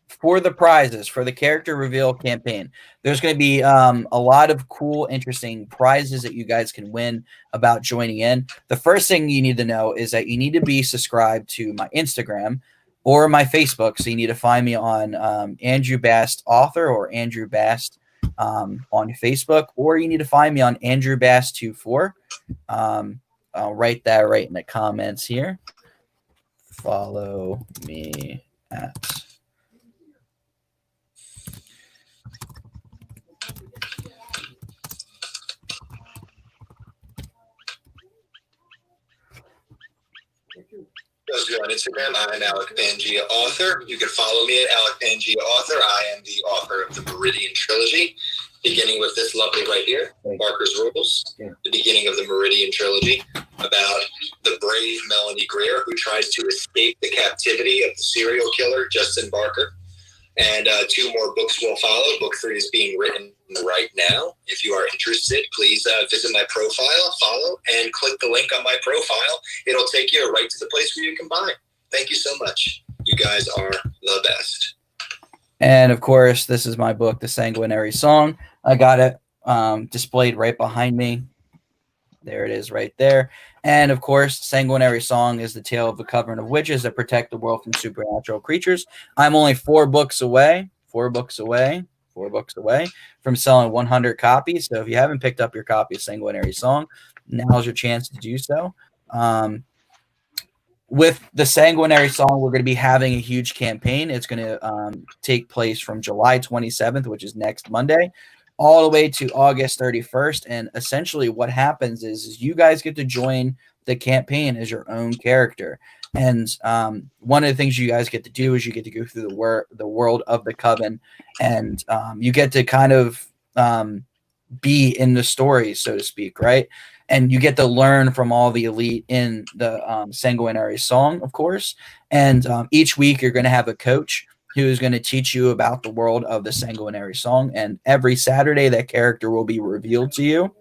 for the prizes for the character reveal campaign, there's going to be a lot of cool, interesting prizes that you guys can win about joining in. The first thing you need to know is that you need to be subscribed to my Instagram or my Facebook. So you need to find me on Andrew Bast Author or Andrew Bast on Facebook, or you need to find me on Andrew Bast 24. I'll write that right in the comments here. Follow me at Those of you on Instagram, I'm Alec Pangea Author. You can follow me at Alec Pangea Author. I am the author of the Meridian Trilogy, beginning with this lovely right here, Barker's Rules, the beginning of the Meridian Trilogy, about the brave Melanie Greer who tries to escape the captivity of the serial killer, Justin Barker. And 2 more books will follow. Book 3 is being written right now. If you are interested, please visit my profile, follow, and click the link on my profile. It'll take you right to the place where you can buy. Thank you so much. You guys are the best. And, of course, this is my book, The Sanguinary Song. I got it displayed right behind me. There it is right there. And of course, Sanguinary Song is the tale of a coven of witches that protect the world from supernatural creatures. I'm only 4 books away from selling 100 copies. So if you haven't picked up your copy of Sanguinary Song, now's your chance to do so. With the Sanguinary Song, we're going to be having a huge campaign. It's going to take place from July 27th, which is next Monday, all the way to August 31st. And essentially what happens is you guys get to join the campaign as your own character. And one of the things you guys get to do is you get to go through the world of the coven, and you get to kind of be in the story, so to speak, right? And you get to learn from all the elite in the Sanguinary Song, of course. And each week you're going to have a coach who is going to teach you about the world of the Sanguinary Song. And every Saturday, that character will be revealed to you.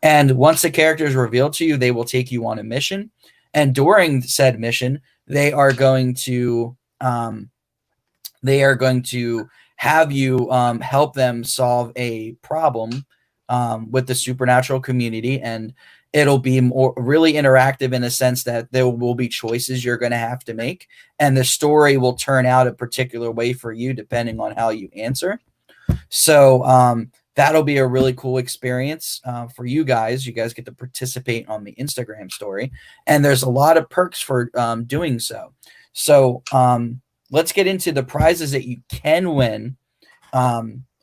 And once the character is revealed to you, they will take you on a mission. And during said mission, they are going to have you help them solve a problem with the supernatural community. And it'll be really interactive in the sense that there will be choices you're going to have to make, and the story will turn out a particular way for you depending on how you answer. So that'll be a really cool experience for you guys. You guys get to participate on the Instagram story, and there's a lot of perks for doing so. So let's get into the prizes that you can win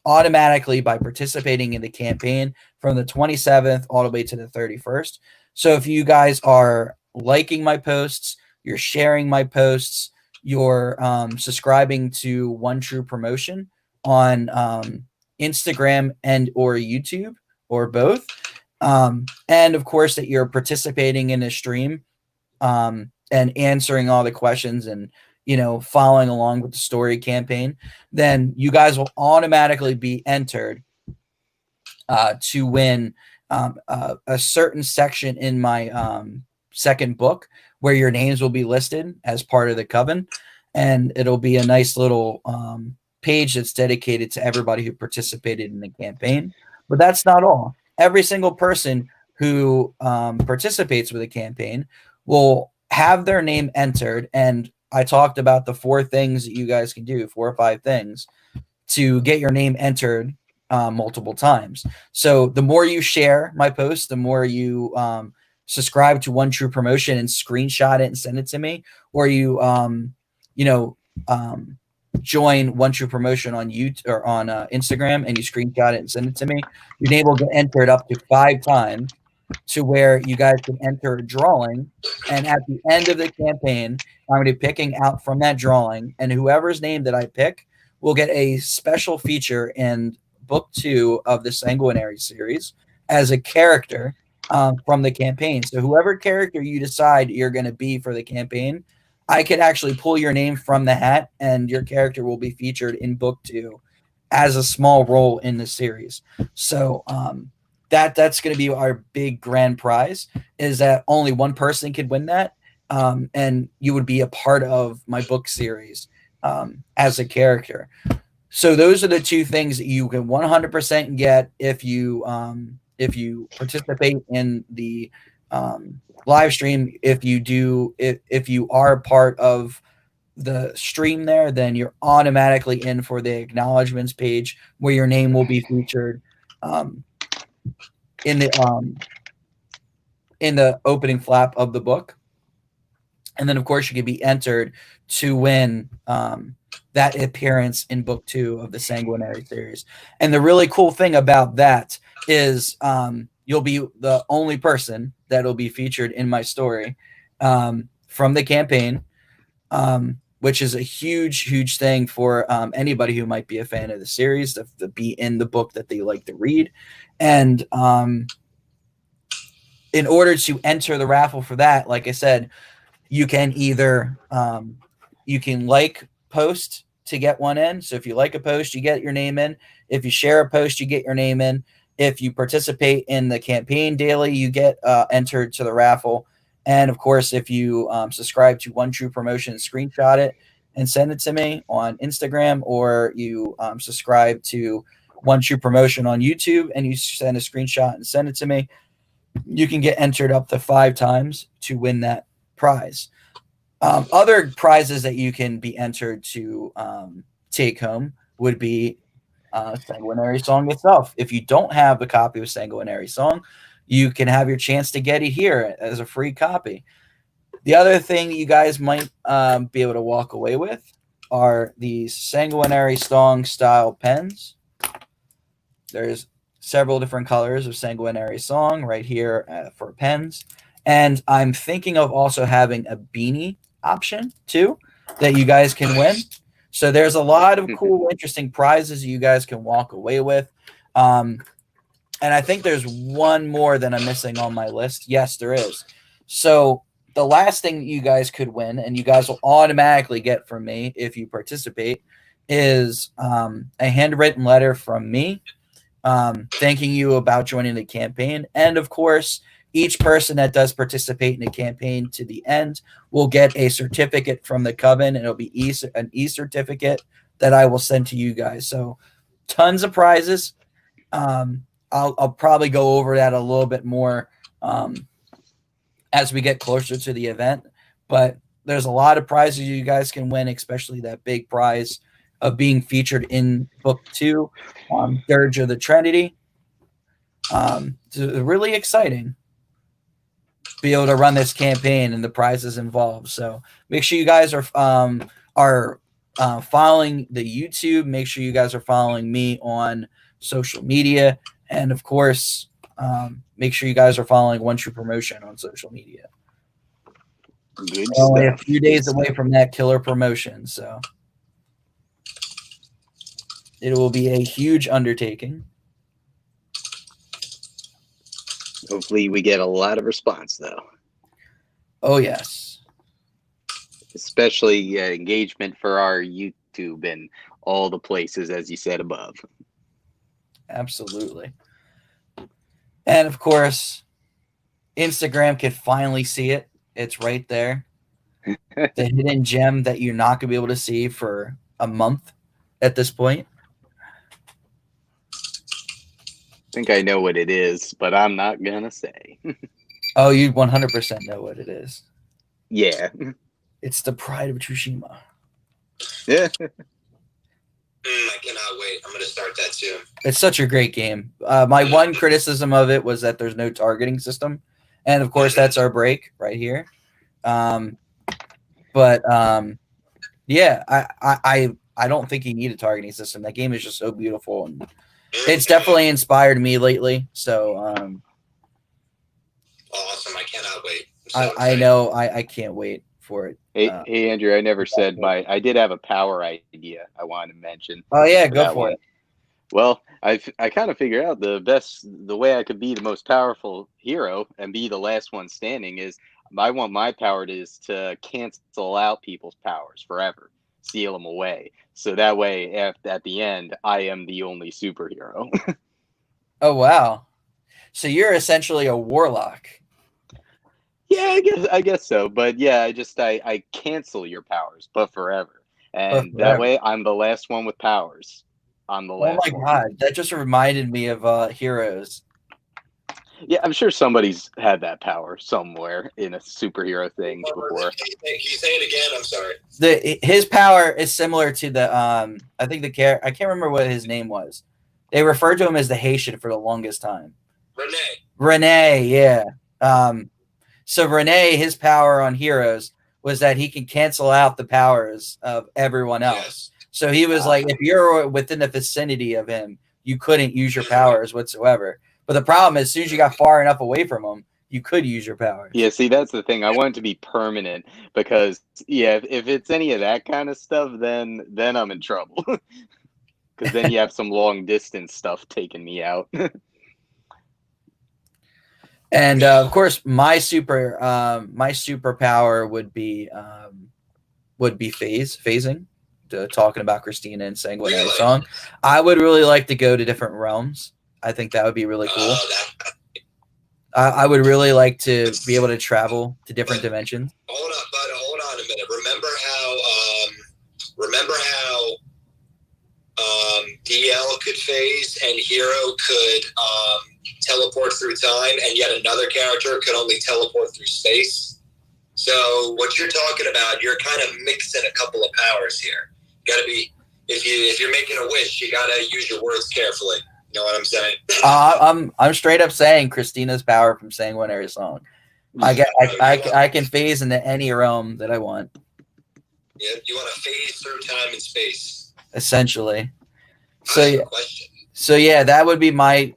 automatically by participating in the campaign from the 27th all the way to the 31st. So if you guys are liking my posts, you're sharing my posts, you're subscribing to One True Promotion on Instagram and or YouTube, or both, and of course that you're participating in a stream and answering all the questions and following along with the story campaign, then you guys will automatically be entered to win a certain section in my second book where your names will be listed as part of the coven. And it'll be a nice little page that's dedicated to everybody who participated in the campaign. But that's not all. Every single person who participates with the campaign will have their name entered, and I talked about the 4 things that you guys can do, 4 or 5 things to get your name entered multiple times. So the more you share my posts, the more you subscribe to One True Promotion and screenshot it and send it to me, or you join One True Promotion on YouTube or on Instagram and you screenshot it and send it to me, your name will get entered up to 5 times, to where you guys can enter a drawing. And at the end of the campaign, I'm going to be picking out from that drawing, and whoever's name that I pick will get a special feature in book 2 of the Sanguinary series as a character from the campaign. So whoever character you decide you're going to be for the campaign, I could actually pull your name from the hat, and your character will be featured in book 2 as a small role in the series. So that's going to be our big grand prize, is that only one person could win that. And you would be a part of my book series as a character. So those are the 2 things that you can 100% get if you participate in the live stream. If you are part of the stream there, then you're automatically in for the acknowledgments page where your name will be featured in the opening flap of the book. And then of course you can be entered to win that appearance in book 2 of the Sanguinary series. And the really cool thing about that is you'll be the only person that will be featured in my story from the campaign, which is a huge thing for anybody who might be a fan of the series, to be in the book that they like to read. And in order to enter the raffle for that, like I said, you can either you can like post to get one in. So if you like a post, you get your name in. If you share a post, you get your name in. If you participate in the campaign daily, you get entered to the raffle. And of course, if you subscribe to One True Promotion, screenshot it and send it to me on Instagram, or you subscribe to One True Promotion on YouTube and you send a screenshot and send it to me, you can get entered up to 5 times to win that prize. Other prizes that you can be entered to take home would be Sanguinary Song itself. If you don't have the copy of Sanguinary Song, you can have your chance to get it here as a free copy. The other thing you guys might be able to walk away with are these Sanguinary Song style pens. There's several different colors of Sanguinary Song right here for pens. And I'm thinking of also having a beanie option too that you guys can win. So there's a lot of cool, interesting prizes you guys can walk away with. And I think there's one more that I'm missing on my list. Yes, there is. So the last thing you guys could win, and you guys will automatically get from me if you participate, is a handwritten letter from me thanking you about joining the campaign. And of course, each person that does participate in the campaign to the end will get a certificate from the Coven. It'll be an e-certificate that I will send to you guys. So tons of prizes. I'll probably go over that a little bit more as we get closer to the event. But there's a lot of prizes you guys can win, especially that big prize of being featured in Book 2, Dirge of the Trinity. It's really exciting to be able to run this campaign and the prizes involved. So make sure you guys are following the YouTube. Make sure you guys are following me on social media. And of course, make sure you guys are following One True Promotion on social media. Good Only a stuff. few days away from that killer promotion, so it will be a huge undertaking. Hopefully we get a lot of response, though. Oh, yes. Especially engagement for our YouTube and all the places, as you said above. Absolutely. And, of course, Instagram can finally see it. It's right there. The hidden gem that you're not going to be able to see for a month at this point. I think I know what it is, but I'm not going to say. Oh, you 100% know what it is. Yeah. It's the Pride of Tsushima. Yeah. I cannot wait. I'm going to start that soon. It's such a great game. My one criticism of it was that there's no targeting system. And, of course, that's our break right here. Yeah, I don't think you need a targeting system. That game is just so beautiful, and it's definitely inspired me lately. So awesome! I cannot wait. I know I can't wait for it. Hey, Andrew, I never said I did have a power idea I wanted to mention. Oh yeah, go for it. Well, I kind of figured out the way I could be the most powerful hero and be the last one standing is I want my power is to cancel out people's powers forever, seal them away. So that way, at the end, I am the only superhero. Oh wow! So you're essentially a warlock. Yeah, I guess so. But yeah, I cancel your powers, but forever, and that way I'm the last one with powers. I'm the last. Oh my god, that just reminded me of Heroes. Yeah, I'm sure somebody's had that power somewhere in a superhero thing before. Can you say it again? I'm sorry. His power is similar to the I think I can't remember what his name was. They referred to him as the Haitian for the longest time. Renee, yeah. So Renee, his power on Heroes was that he can cancel out the powers of everyone else. Yes. So he was like, if you're within the vicinity of him, you couldn't use your powers whatsoever. But the problem is, as soon as you got far enough away from him, you could use your powers. Yeah, see, that's the thing. I want it to be permanent because, yeah, if it's any of that kind of stuff, then I'm in trouble. Because then you have some long distance stuff taking me out. And of course, my superpower would be phasing. Talking about Christina and Sanguinary Song, I would really like to go to different realms. I think that would be really cool. I would really like to be able to travel to different dimensions. Hold on a minute. Remember how DL could phase and Hero could teleport through time, and yet another character could only teleport through space. So what you're talking about, you're kind of mixing a couple of powers here. You got to be, if you're making a wish, you got to use your words carefully. You know what I'm saying? I'm straight up saying Christina's power from Sanguinary Song. I can phase into any realm that I want. Yeah, you want to phase through time and space. Essentially. So yeah, that would be my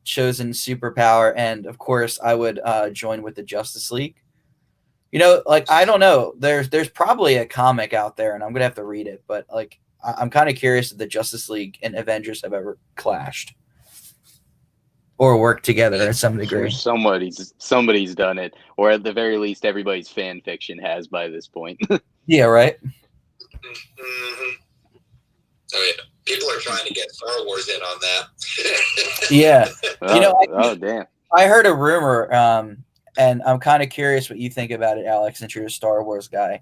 chosen superpower, and of course I would join with the Justice League. You know, like, I don't know. There's probably a comic out there, and I'm gonna have to read it. But like, I'm kind of curious if the Justice League and Avengers have ever clashed or worked together at some degree. Somebody's done it, or at the very least, everybody's fan fiction has by this point. Yeah, right. Mm-hmm. Oh yeah, people are trying to get Star Wars in on that. Yeah, Oh, you know, damn. I heard a rumor, and I'm kind of curious what you think about it, Alex, since you're a Star Wars guy.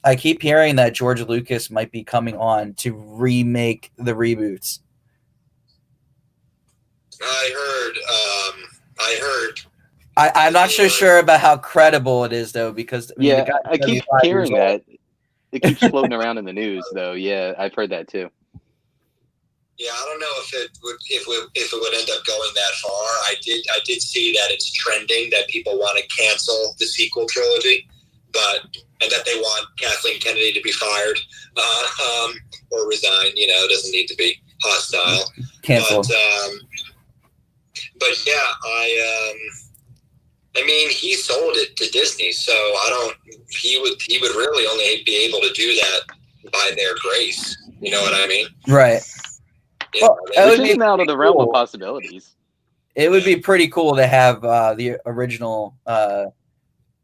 I keep hearing that George Lucas might be coming on to remake the reboots. I heard. I'm not so sure about how credible it is, though, because I keep hearing that. It keeps floating around in the news, though. Yeah, I've heard that too. Yeah, I don't know if it would end up going that far. I did see that it's trending that people want to cancel the sequel trilogy, and that they want Kathleen Kennedy to be fired or resign. You know, it doesn't need to be hostile. Canceled. But yeah, I mean, he sold it to Disney, so he would really only be able to do that by their grace. You know what I mean? Right. Yeah, well, which isn't out of the realm of possibilities. It would be pretty cool to have the original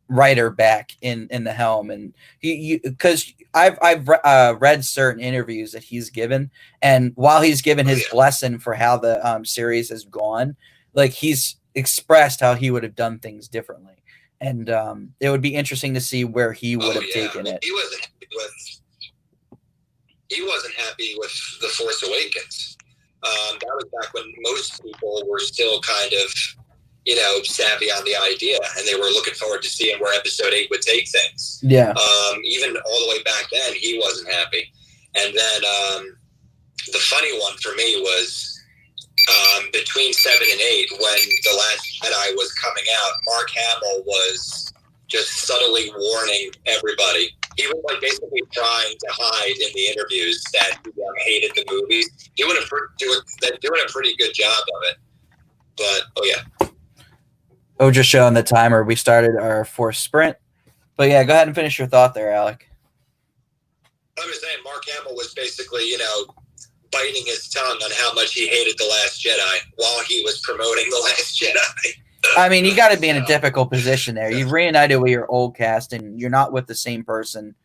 writer back in the helm, and because I've read certain interviews that he's given, and while he's given his blessing for how the series has gone, like, he's expressed how he would have done things differently, and it would be interesting to see where he would have taken it. He wasn't happy with The Force Awakens. That was back when most people were still kind of, you know, savvy on the idea, and they were looking forward to seeing where Episode 8 would take things. Yeah. Even all the way back then, he wasn't happy. And then the funny one for me was between 7 and 8, when The Last Jedi was coming out, Mark Hamill was just subtly warning everybody. He was like basically trying to hide in the interviews that he hated the movies. Doing a pretty good job of it. But just showing the timer. We started our fourth sprint. But yeah, go ahead and finish your thought there, Alec. I was saying Mark Hamill was basically, you know, biting his tongue on how much he hated The Last Jedi while he was promoting The Last Jedi. I mean, you got to be in a difficult position there. You've reunited with your old cast, and you're not with the same person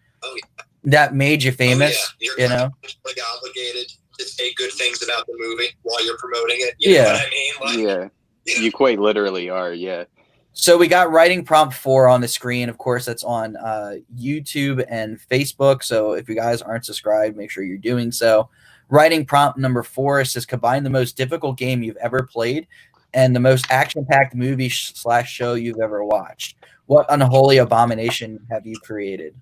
that made you famous. You're you know, like obligated to say good things about the movie while you're promoting it. You know what I mean? Like, you quite literally are. Yeah. So we got writing prompt 4 on the screen. Of course, that's on YouTube and Facebook. So if you guys aren't subscribed, make sure you're doing so. Writing prompt number 4 says, combine the most difficult game you've ever played and the most action-packed movie / show you've ever watched. What unholy abomination have you created?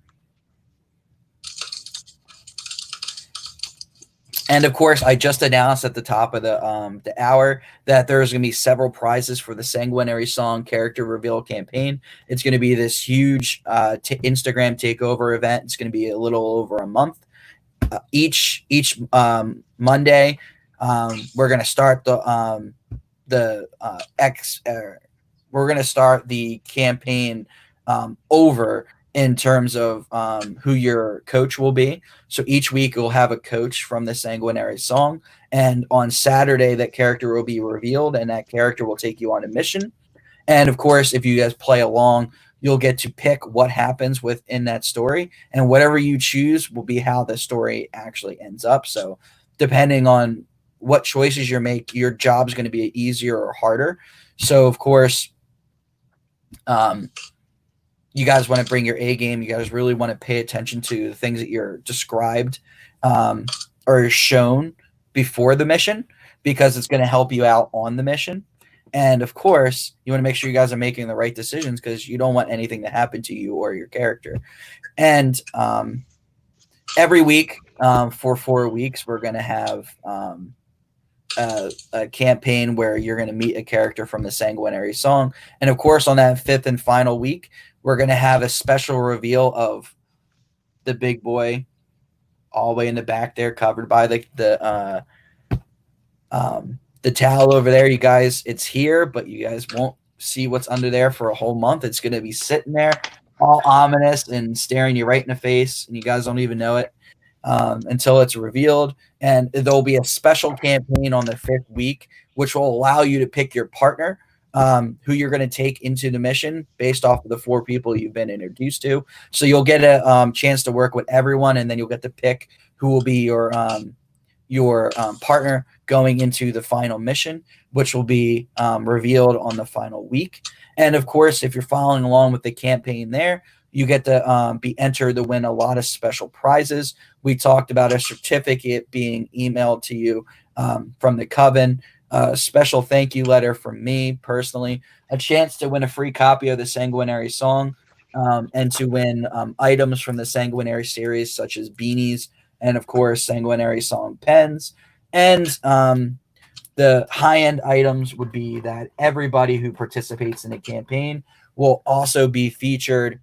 And of course, I just announced at the top of the hour that there's going to be several prizes for the Sanguinary Song character reveal campaign. It's going to be this huge Instagram takeover event. It's going to be a little over a month. Each Monday, we're going to start we're going to start the campaign over in terms of who your coach will be. So each week we'll have a coach from the Sanguinary Song, and on Saturday that character will be revealed, and that character will take you on a mission. And of course, if you guys play along, you'll get to pick what happens within that story, and whatever you choose will be how the story actually ends up. So depending on what choices you make, your job's going to be easier or harder. So of course, you guys want to bring your A game. You guys really want to pay attention to the things that you're described or shown before the mission, because it's going to help you out on the mission. And of course, you want to make sure you guys are making the right decisions because you don't want anything to happen to you or your character. And every week for 4 weeks, we're going to have a campaign where you're going to meet a character from the Sanguinary song. And of course, on that 5th and final week, we're going to have a special reveal of the big boy all the way in the back there, covered by the towel over there. You guys, it's here, but you guys won't see what's under there for a whole month. It's going to be sitting there all ominous and staring you right in the face, and you guys don't even know it until it's revealed. And there'll be a special campaign on the 5th week, which will allow you to pick your partner, who you're going to take into the mission based off of the 4 people you've been introduced to. So you'll get a chance to work with everyone, and then you'll get to pick who will be your partner going into the final mission, which will be revealed on the final week. And of course, if you're following along with the campaign there, you get to be entered to win a lot of special prizes. We talked about a certificate being emailed to you from the Coven, a special thank you letter from me personally, a chance to win a free copy of the Sanguinary song, and to win items from the Sanguinary series, such as beanies and, of course, Sanguinary song pens. And the high-end items would be that everybody who participates in the campaign will also be featured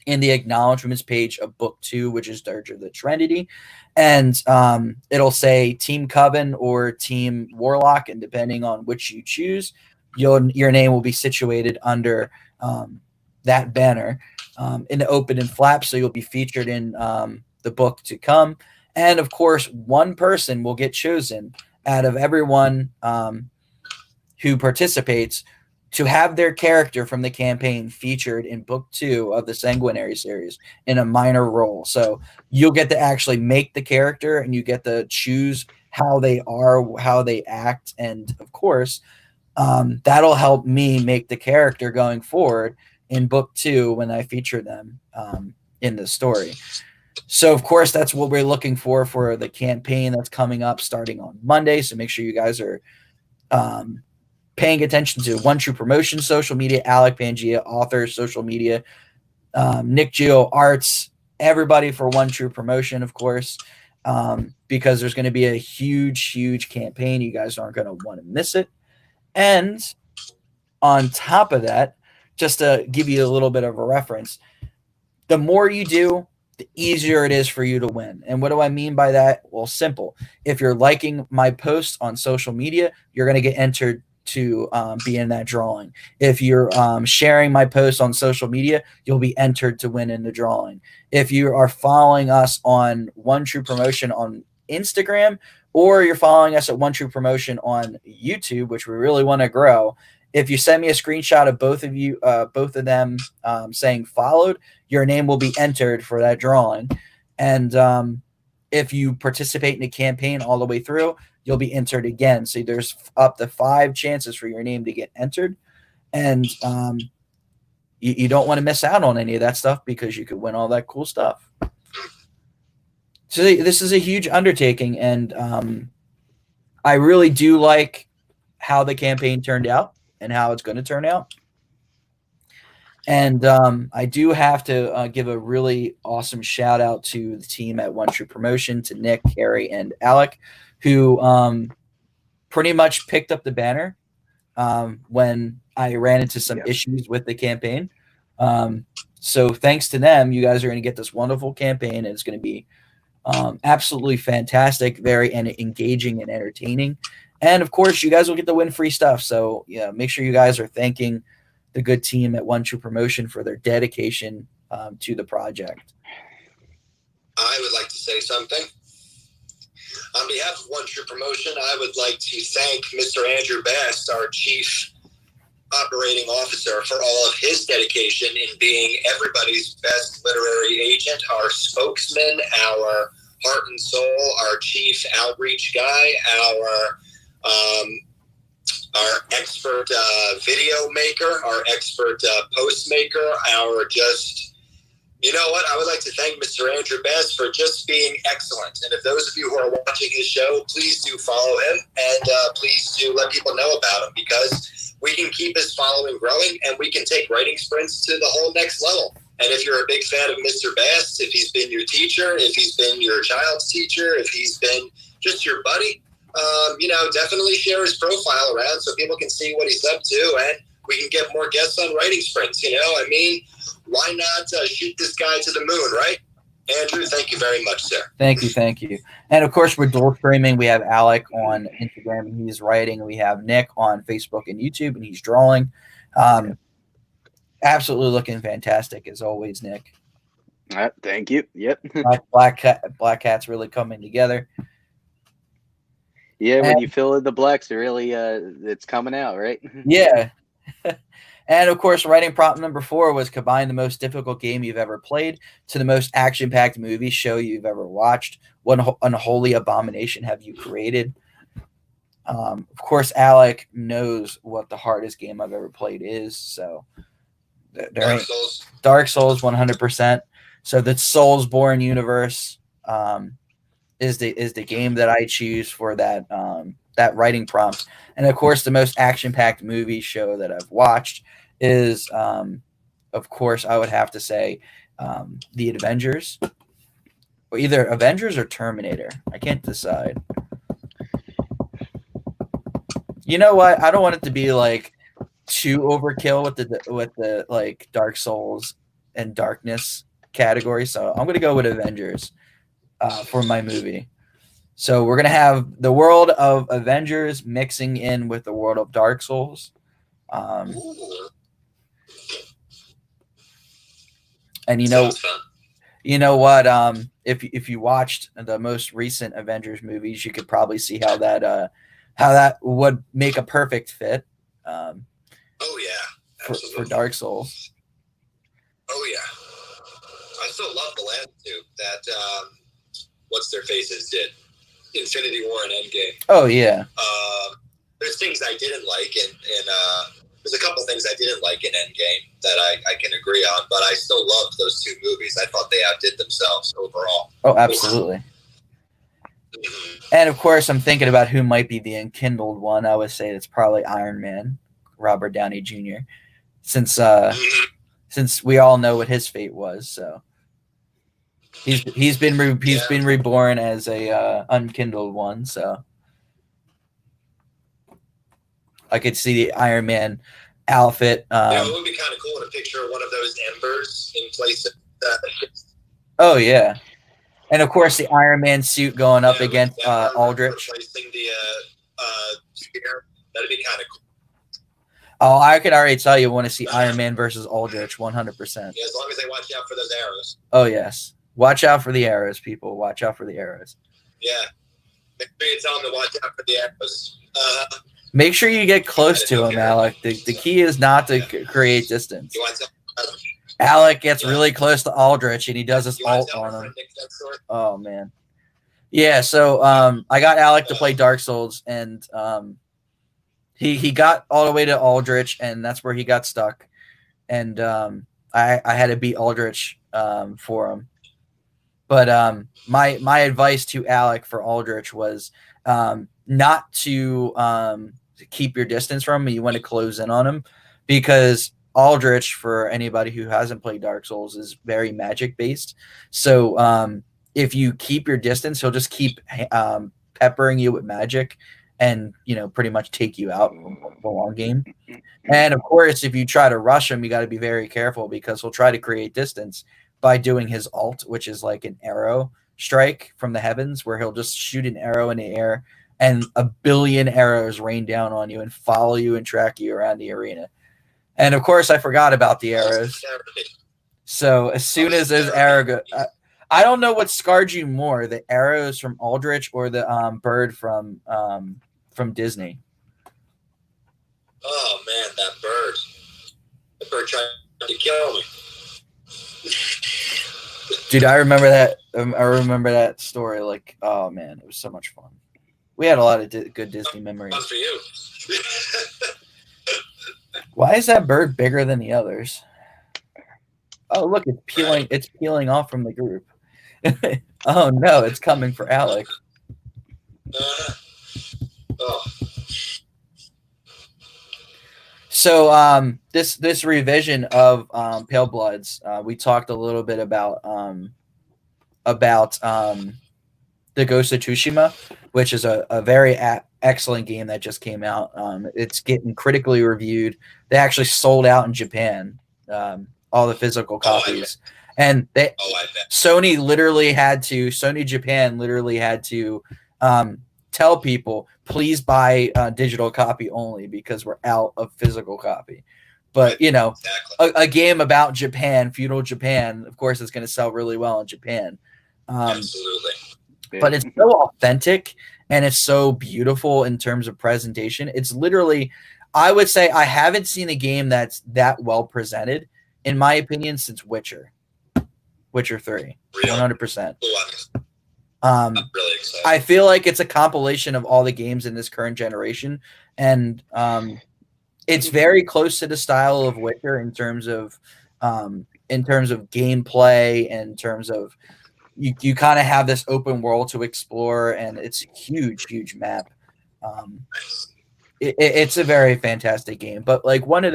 in the acknowledgments page of book 2, which is Dirge of the Trinity. And it'll say Team Coven or Team Warlock, and depending on which you choose, your name will be situated under that banner in the open and flap, so you'll be featured in the book to come. And of course, one person will get chosen out of everyone who participates to have their character from the campaign featured in book 2 of the Sanguinary series in a minor role. So you'll get to actually make the character, and you get to choose how they are, how they act. And of course, that'll help me make the character going forward in book 2 when I feature them in the story. So, of course, that's what we're looking for the campaign that's coming up starting on Monday. So make sure you guys are paying attention to One True Promotion social media, Alec Pangea, author, social media, Nick Geo Arts, everybody for One True Promotion, of course, because there's going to be a huge, huge campaign. You guys aren't going to want to miss it. And on top of that, just to give you a little bit of a reference, the more you do, the easier it is for you to win. And what do I mean by that? Well, simple. If you're liking my posts on social media, you're going to get entered to be in that drawing. If you're sharing my posts on social media, you'll be entered to win in the drawing. If you are following us on One True Promotion on Instagram, or you're following us at One True Promotion on YouTube, which we really want to grow, if you send me a screenshot of both of them saying followed, your name will be entered for that drawing. And if you participate in the campaign all the way through, you'll be entered again. So there's up to 5 chances for your name to get entered. And you don't want to miss out on any of that stuff, because you could win all that cool stuff. So this is a huge undertaking, and I really do like how the campaign turned out and how it's going to turn out. And I do have to give a really awesome shout out to the team at One True Promotion, to Nick, Harry, and Alec, who pretty much picked up the banner when I ran into some issues with the campaign. So thanks to them, you guys are going to get this wonderful campaign, and it's going to be absolutely fantastic, very engaging and entertaining. And of course, you guys will get to win free stuff. So yeah, make sure you guys are thanking the good team at One True Promotion for their dedication to the project. I would like to say something. On behalf of One True Promotion, I would like to thank Mr. Andrew Best, our Chief Operating Officer, for all of his dedication in being everybody's best literary agent, our spokesman, our heart and soul, our chief outreach guy, our expert video maker, our expert post maker, our just You know what? I would like to thank Mr. Andrew Bass for just being excellent. And if those of you who are watching his show, please do follow him and please do let people know about him, because we can keep his following growing and we can take writing sprints to the whole next level. And if you're a big fan of Mr. Bass, if he's been your teacher, if he's been your child's teacher, if he's been just your buddy, definitely share his profile around so people can see what he's up to, and we can get more guests on writing sprints. Why not shoot this guy to the moon, right? Andrew, thank you very much, sir. Thank you. And of course, we're dual streaming. We have Alec on Instagram and he's writing. We have Nick on Facebook and YouTube and he's drawing. Absolutely looking fantastic as always, Nick. Thank you. Yep. Black Cat's really coming together. Yeah, when you fill in the blacks, it really it's coming out, right? Yeah. And of course, writing prompt number 4 was combine the most difficult game you've ever played to the most action-packed movie show you've ever watched. What unholy abomination have you created? Of course, Alec knows what the hardest game I've ever played is. So, Dark Souls 100%. So the Soulsborne universe is the game that I choose for that that writing prompt. And of course, the most action-packed movie show that I've watched is, of course, I would have to say The Avengers. Or either Avengers or Terminator. I can't decide. You know what? I don't want it to be like too overkill with the like Dark Souls and Darkness category. So I'm gonna go with Avengers for my movie. So we're gonna have the world of Avengers mixing in with the world of Dark Souls. And you know what? If you watched the most recent Avengers movies, you could probably see how that would make a perfect fit. Oh yeah, for Dark Souls. Oh yeah, I still love the last two that what's their faces did. Infinity War and Endgame. Oh yeah. There's things I didn't like, and there's a couple things I didn't like in Endgame that I can agree on, but I still loved those two movies. I thought they outdid themselves overall. Oh, absolutely. And of course, I'm thinking about who might be the enkindled one. I would say it's probably Iron Man, Robert Downey Jr. Since we all know what his fate was, so he's been reborn as a unkindled one. So I could see the Iron Man outfit. It would be kind of cool to picture one of those embers in place of oh yeah. And of course, the Iron Man suit going up against Aldrich. Replacing the spear. That'd be kind of cool. Oh, I could already tell you want to see Iron Man versus Aldrich 100%. Yeah, as long as they watch out for those arrows. Oh, yes. Watch out for the arrows, people. Watch out for the arrows. Yeah. Make sure you tell them to watch out for the arrows. Make sure you get close to him, Alec. The key is not to create distance. Alec gets really close to Aldrich, and he does his ult on him. Oh, man. Yeah, so I got Alec to play Dark Souls, and he got all the way to Aldrich, and that's where he got stuck. And I had to beat Aldrich for him. But my advice to Alec for Aldrich was not to keep your distance from him. You want to close in on him, because Aldrich, for anybody who hasn't played Dark Souls, is very magic based. So if you keep your distance, he'll just keep peppering you with magic and, pretty much take you out for the long game. And of course, if you try to rush him, you got to be very careful, because he'll try to create distance by doing his ult, which is like an arrow strike from the heavens, where he'll just shoot an arrow in the air and a billion arrows rain down on you and follow you and track you around the arena. And of course, I forgot about the arrows. So as soon as those arrows, I don't know what scarred you more, the arrows from Aldrich or the bird from Disney. Oh man, that bird! The bird tried to kill me. Dude, I remember that. I remember that story. Like, oh man, it was so much fun. We had a lot of good Disney memories. Fun for you. Why is that bird bigger than the others? Oh, look, it's peeling. It's peeling off from the group. Oh no, it's coming for Alec. Oh, So this revision of Pale Bloods, we talked a little bit about the Ghost of Tsushima, which is a very excellent game that just came out. It's getting critically reviewed. They actually sold out in Japan, all the physical copies, and they I bet. Sony Japan literally had to tell people, please buy digital copy only because we're out of physical copy. But you know, Exactly. a game about Japan, feudal Japan, of course, it's going to sell really well in Japan. Absolutely. But it's so authentic and it's so beautiful in terms of presentation. It's literally, I would say, I haven't seen a game that's that well presented, in my opinion, since Witcher 3, Really? 100%. Ooh, I'm really excited. I feel like it's a compilation of all the games in this current generation, and it's very close to the style of Witcher in terms of gameplay, and in terms of you kind of have this open world to explore, and it's a huge map. It's a very fantastic game. But like one of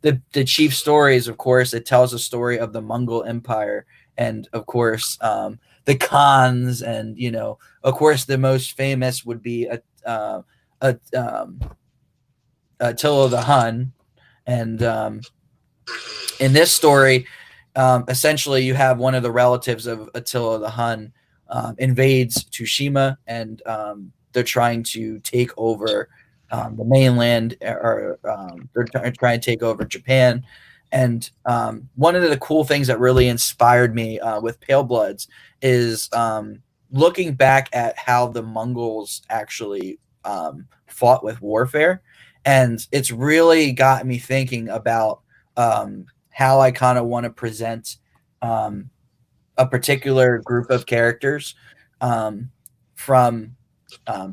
the chief stories, of course, it tells a story of the Mongol Empire, and of course the Khans, and you know, of course, the most famous would be Attila the Hun, and in this story, essentially, you have one of the relatives of Attila the Hun invades Tsushima, and they're trying to take over the mainland, or they're trying to take over Japan. And one of the cool things that really inspired me with Pale Bloods is looking back at how the Mongols actually fought with warfare. And it's really got me thinking about how I kind of want to present a particular group of characters from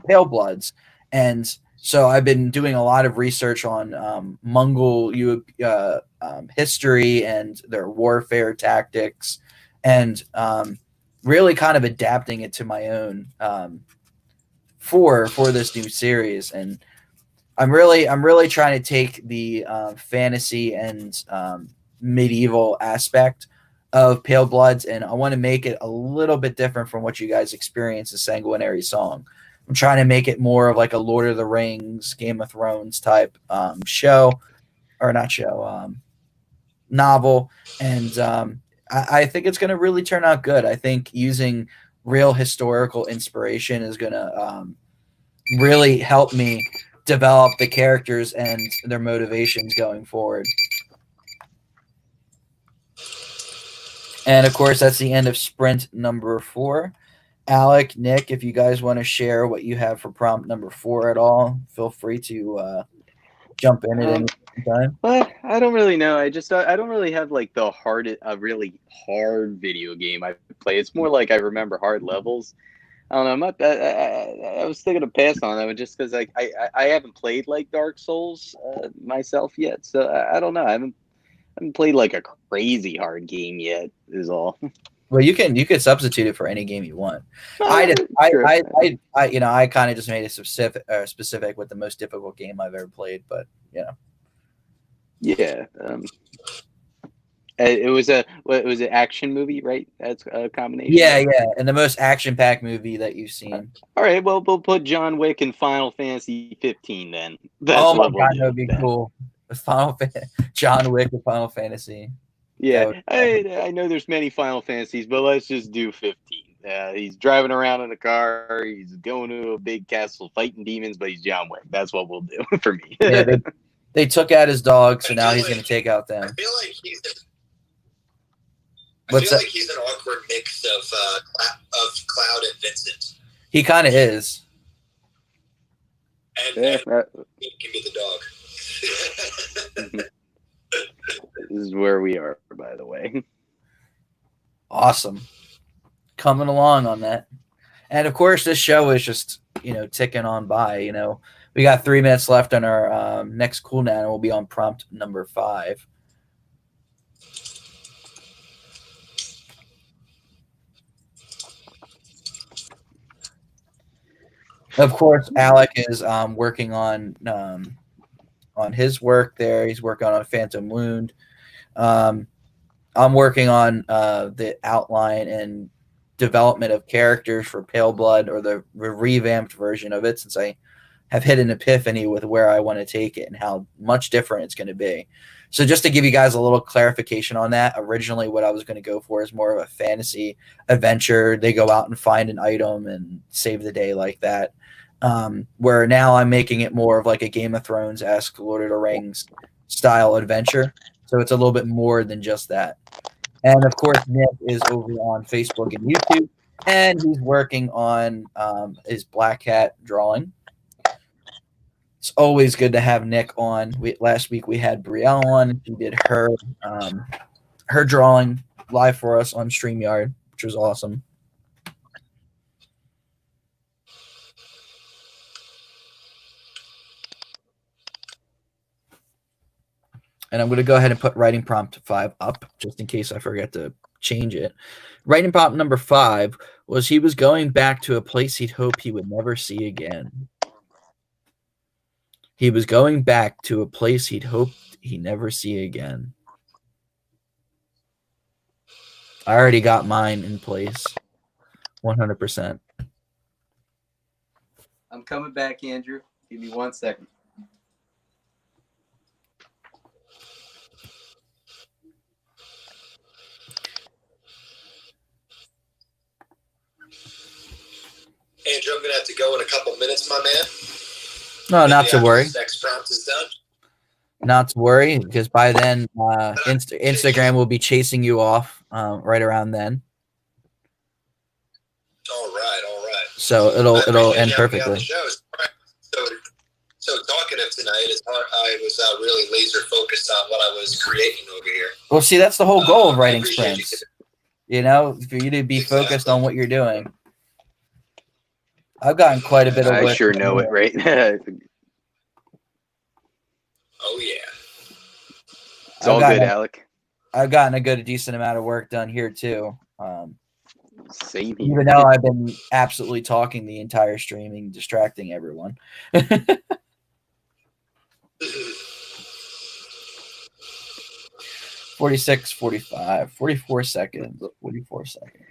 Pale Bloods. And so I've been doing a lot of research on Mongol history and their warfare tactics, and really kind of adapting it to my own for this new series. And I'm really trying to take the fantasy and medieval aspect of Pale Bloods, and I want to make it a little bit different from what you guys experience in Sanguinary Song. I'm trying to make it more of like a Lord of the Rings, Game of Thrones type novel, and I think it's going to really turn out good. I think using real historical inspiration is going to really help me develop the characters and their motivations going forward. And of course, that's the end of sprint number 4. Alec, Nick, if you guys want to share what you have for prompt number 4 at all, feel free to jump in at any time. Well, I don't really know. I don't really have like a really hard video game I play. It's more like I remember hard levels. I don't know. I was thinking of pass on that one just because I haven't played like Dark Souls myself yet. So I don't know. I haven't played like a crazy hard game yet. Is all. Well, you could substitute it for any game you want. I kind of just made it specific with the most difficult game I've ever played. But you know. Yeah. It was an action movie, right? That's a combination. Yeah, and the most action-packed movie that you've seen. All right, well, we'll put John Wick in Final Fantasy 15 then. Oh my god, that would be cool. John Wick with Final Fantasy. Yeah, I know there's many Final Fantasies, but let's just do 15. He's driving around in a car. He's going to a big castle fighting demons, but he's John Wick. That's what we'll do for me. Yeah, they took out his dog, so now he's going to take out them. I feel like he's an awkward mix of Cloud and Vincent. He kind of is. And he can be the dog. This is where we are, by the way. Awesome. Coming along on that. And of course, this show is just, ticking on by. We got 3 minutes left on our next cooldown, and we'll be on prompt number 5. Of course, Alec is working on his work there. He's working on Phantom Wound. Um, I'm working on the outline and development of characters for Pale Blood, or the revamped version of it, since I have hit an epiphany with where I want to take it and how much different it's going to be. So just to give you guys a little clarification on that, originally what I was going to go for is more of a fantasy adventure. They go out and find an item and save the day like that. Where now I'm making it more of like a Game of Thrones-esque Lord of the Rings style adventure. So it's a little bit more than just that. And of course, Nick is over on Facebook and YouTube, and he's working on his Black Hat drawing. It's always good to have Nick on. Last week we had Brielle on. She did her drawing live for us on StreamYard, which was awesome. And I'm going to go ahead and put writing prompt 5 up just in case I forget to change it. Writing prompt number 5 was he was going back to a place he'd hoped he would never see again. He was going back to a place he'd hoped he'd never see again. I already got mine in place. 100%. I'm coming back, Andrew. Give me 1 second. Andrew, I'm going to have to go in a couple minutes, my man. No, not to worry. This next prompt is done. Not to worry, because by then Instagram will be chasing you off right around then. All right. So it'll end perfectly. So talkative tonight is I was really laser focused on what I was creating over here. Well, see, that's the whole goal of writing sprints. You know, for you to be focused on what you're doing. I've gotten quite a bit of work. I sure know it, right? Oh yeah. It's all good, Alec. I've gotten a decent amount of work done here too. Same here. Even though I've been absolutely talking the entire streaming, distracting everyone. 46, 45, 44 seconds, 44 seconds.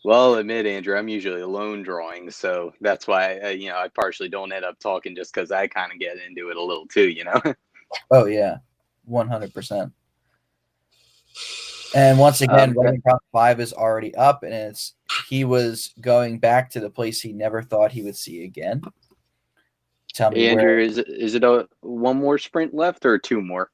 Well, I'll admit, Andrew, I'm usually alone drawing, so that's why I partially don't end up talking, just because I kind of get into it a little too, you know. Oh yeah, 100%. And once again, writing prompt 5 is already up, and he was going back to the place he never thought he would see again. Tell me, Andrew, is it a 1 more sprint left or 2 more?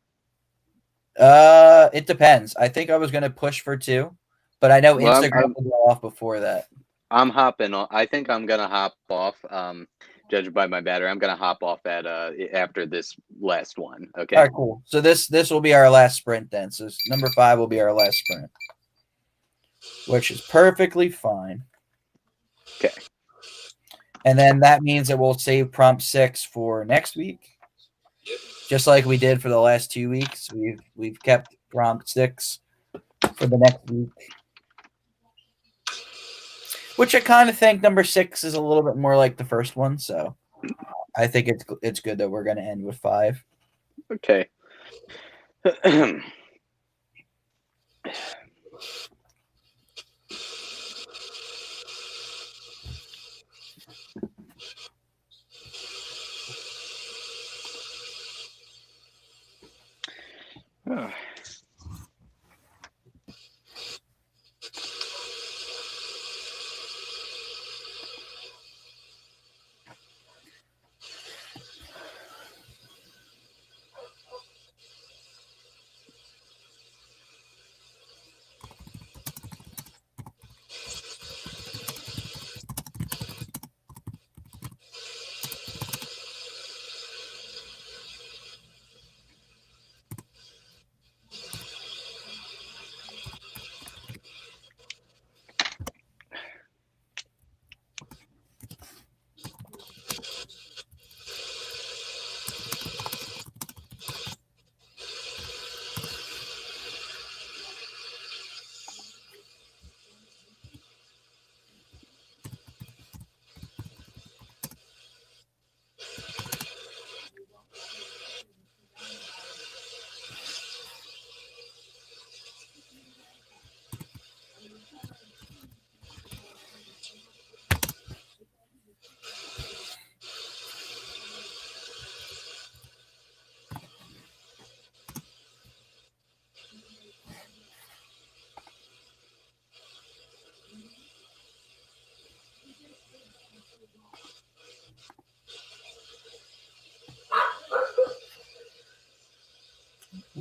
It depends. I think I was going to push for 2, but I know Instagram will go off before that. I'm hopping on. I think I'm gonna hop off. Judged by my battery, I'm gonna hop off at after this last one. Okay. All right, cool. So this will be our last sprint then. So number 5 will be our last sprint, which is perfectly fine. Okay. And then that means that we'll save prompt 6 for next week, just like we did for the last 2 weeks. We've kept prompt 6 for the next week, which I kind of think number 6 is a little bit more like the first one. So I think it's good that we're going to end with 5. Okay.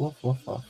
Woof, woof, woof.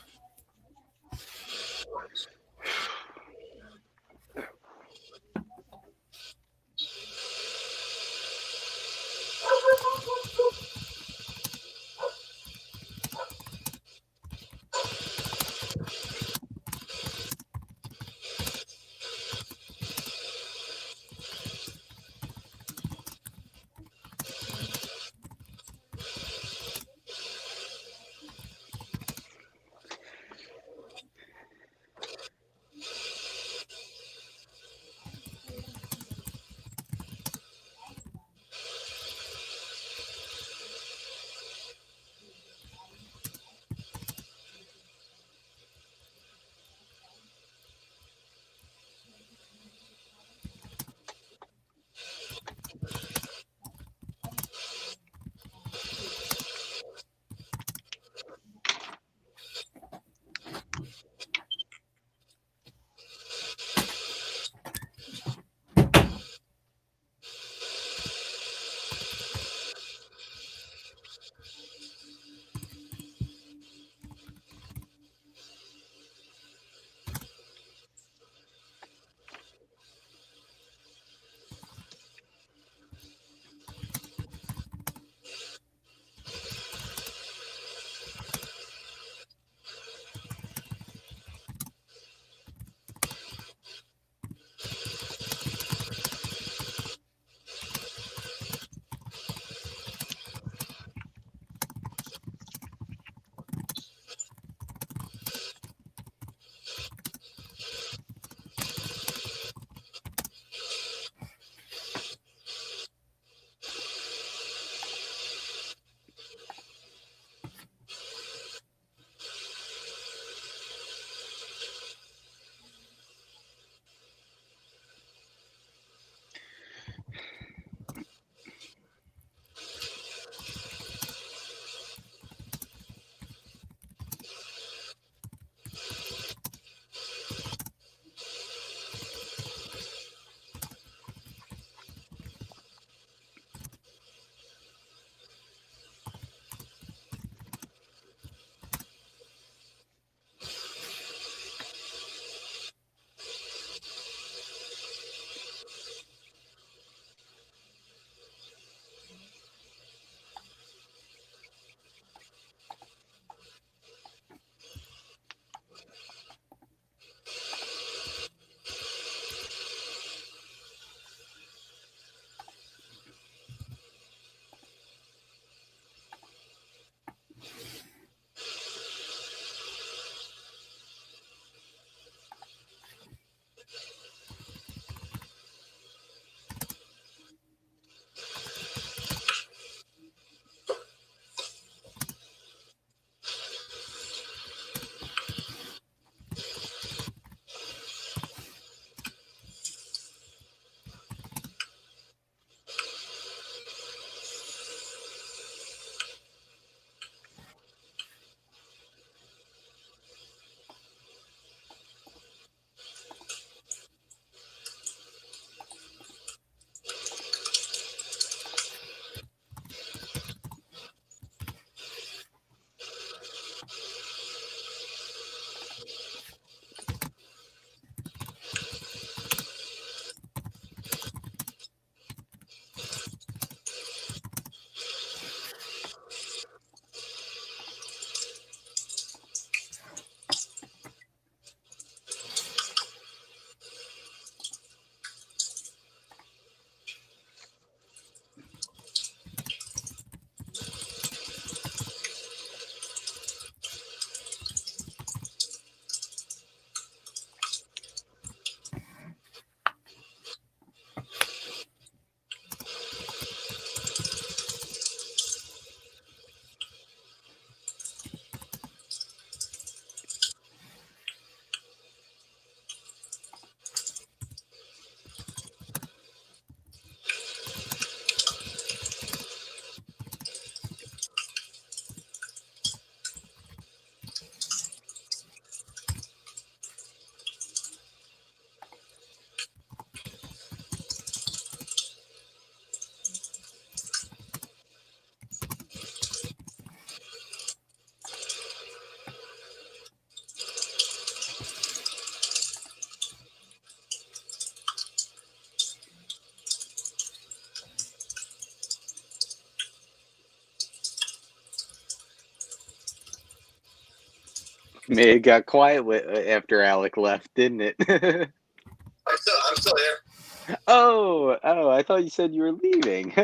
Man, it got quiet after Alec left, didn't it? I'm still here. Oh, I thought you said you were leaving.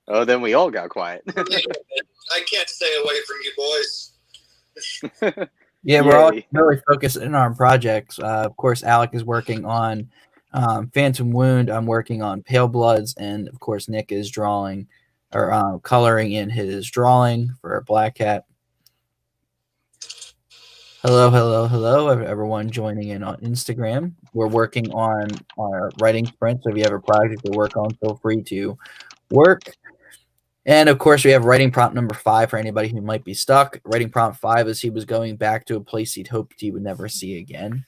Oh, then we all got quiet. I can't stay away from you boys. Yeah, we're all Yay. really focusing on projects. Of course, Alec is working on Phantom Wound. I'm working on Pale Bloods, and of course, Nick is drawing or coloring in his drawing for Black Cat. Hello, everyone joining in on Instagram. We're working on our writing sprint, so if you have a project to work on, feel free to work. And of course, we have writing prompt number 5 for anybody who might be stuck. Writing prompt 5 is he was going back to a place he'd hoped he would never see again.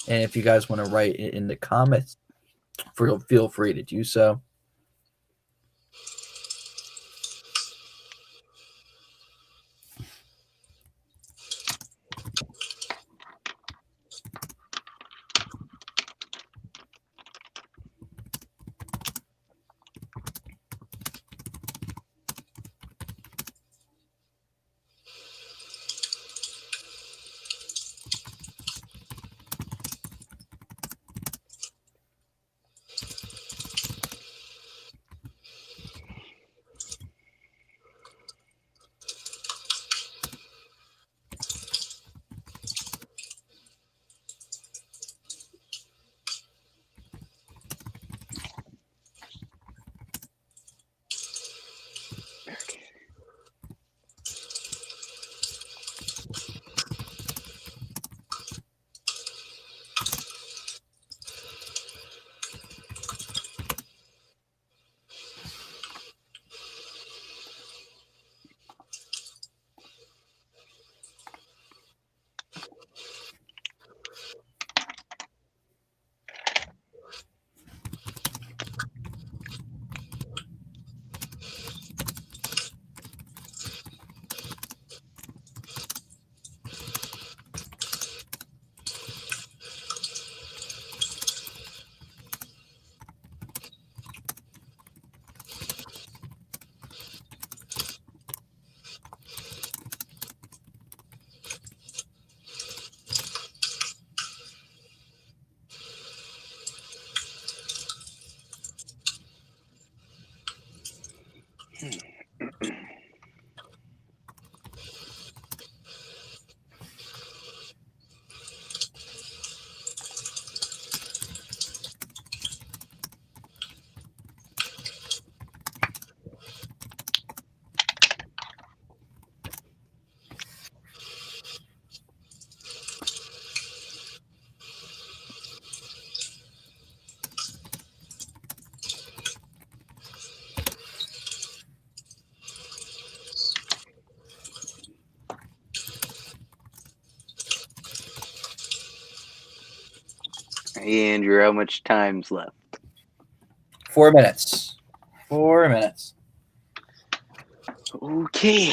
And if you guys want to write it in the comments, feel free to do so. Hey, Andrew, how much time's left? 4 minutes. 4 minutes. Okay.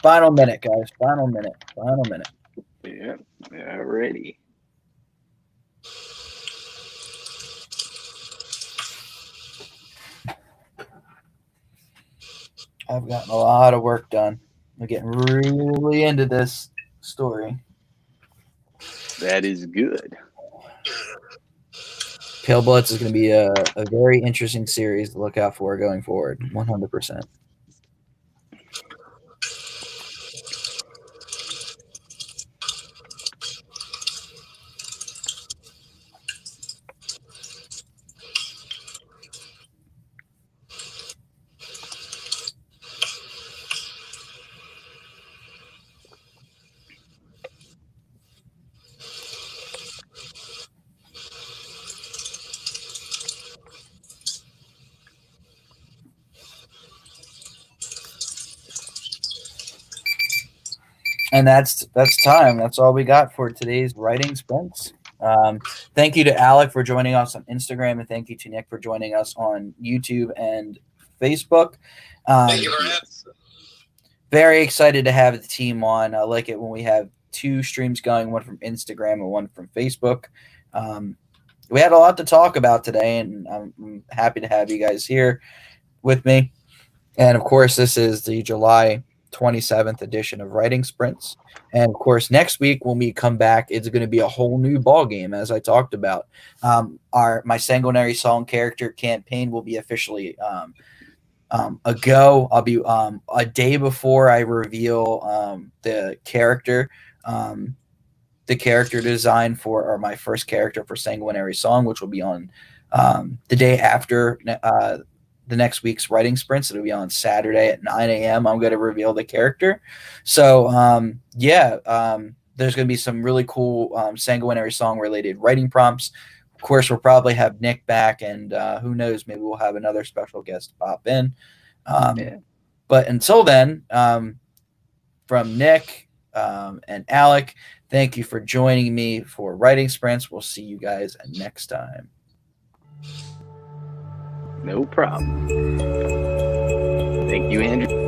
Final minute, guys. Final minute. Final minute. Yeah, already. I've gotten a lot of work done. I'm getting really into this story. That is good. Pale Bloods is going to be a very interesting series to look out for going forward. 100%. And that's time. That's all we got for today's writing sprints. Thank you to Alec for joining us on Instagram, and thank you to Nick for joining us on YouTube and Facebook. Thank you very much. Very excited to have the team on. I like it when we have two streams going, one from Instagram and one from Facebook. We had a lot to talk about today, and I'm happy to have you guys here with me. And of course, this is the July 27th edition of Writing Sprints. And of course, next week when we come back, it's going to be a whole new ball game, as I talked about. My Sanguinary song character campaign will be officially a go. I'll be a day before I reveal the character design for my first character for Sanguinary Song, which will be on the day after the next week's writing sprints. It'll be on Saturday at 9 a.m. I'm going to reveal the character. So, there's going to be some really cool Sanguinary Song related writing prompts. Of course, we'll probably have Nick back, and who knows, maybe we'll have another special guest pop in. But until then, from Nick and Alec, thank you for joining me for Writing Sprints. We'll see you guys next time. No problem. Thank you, Andrew.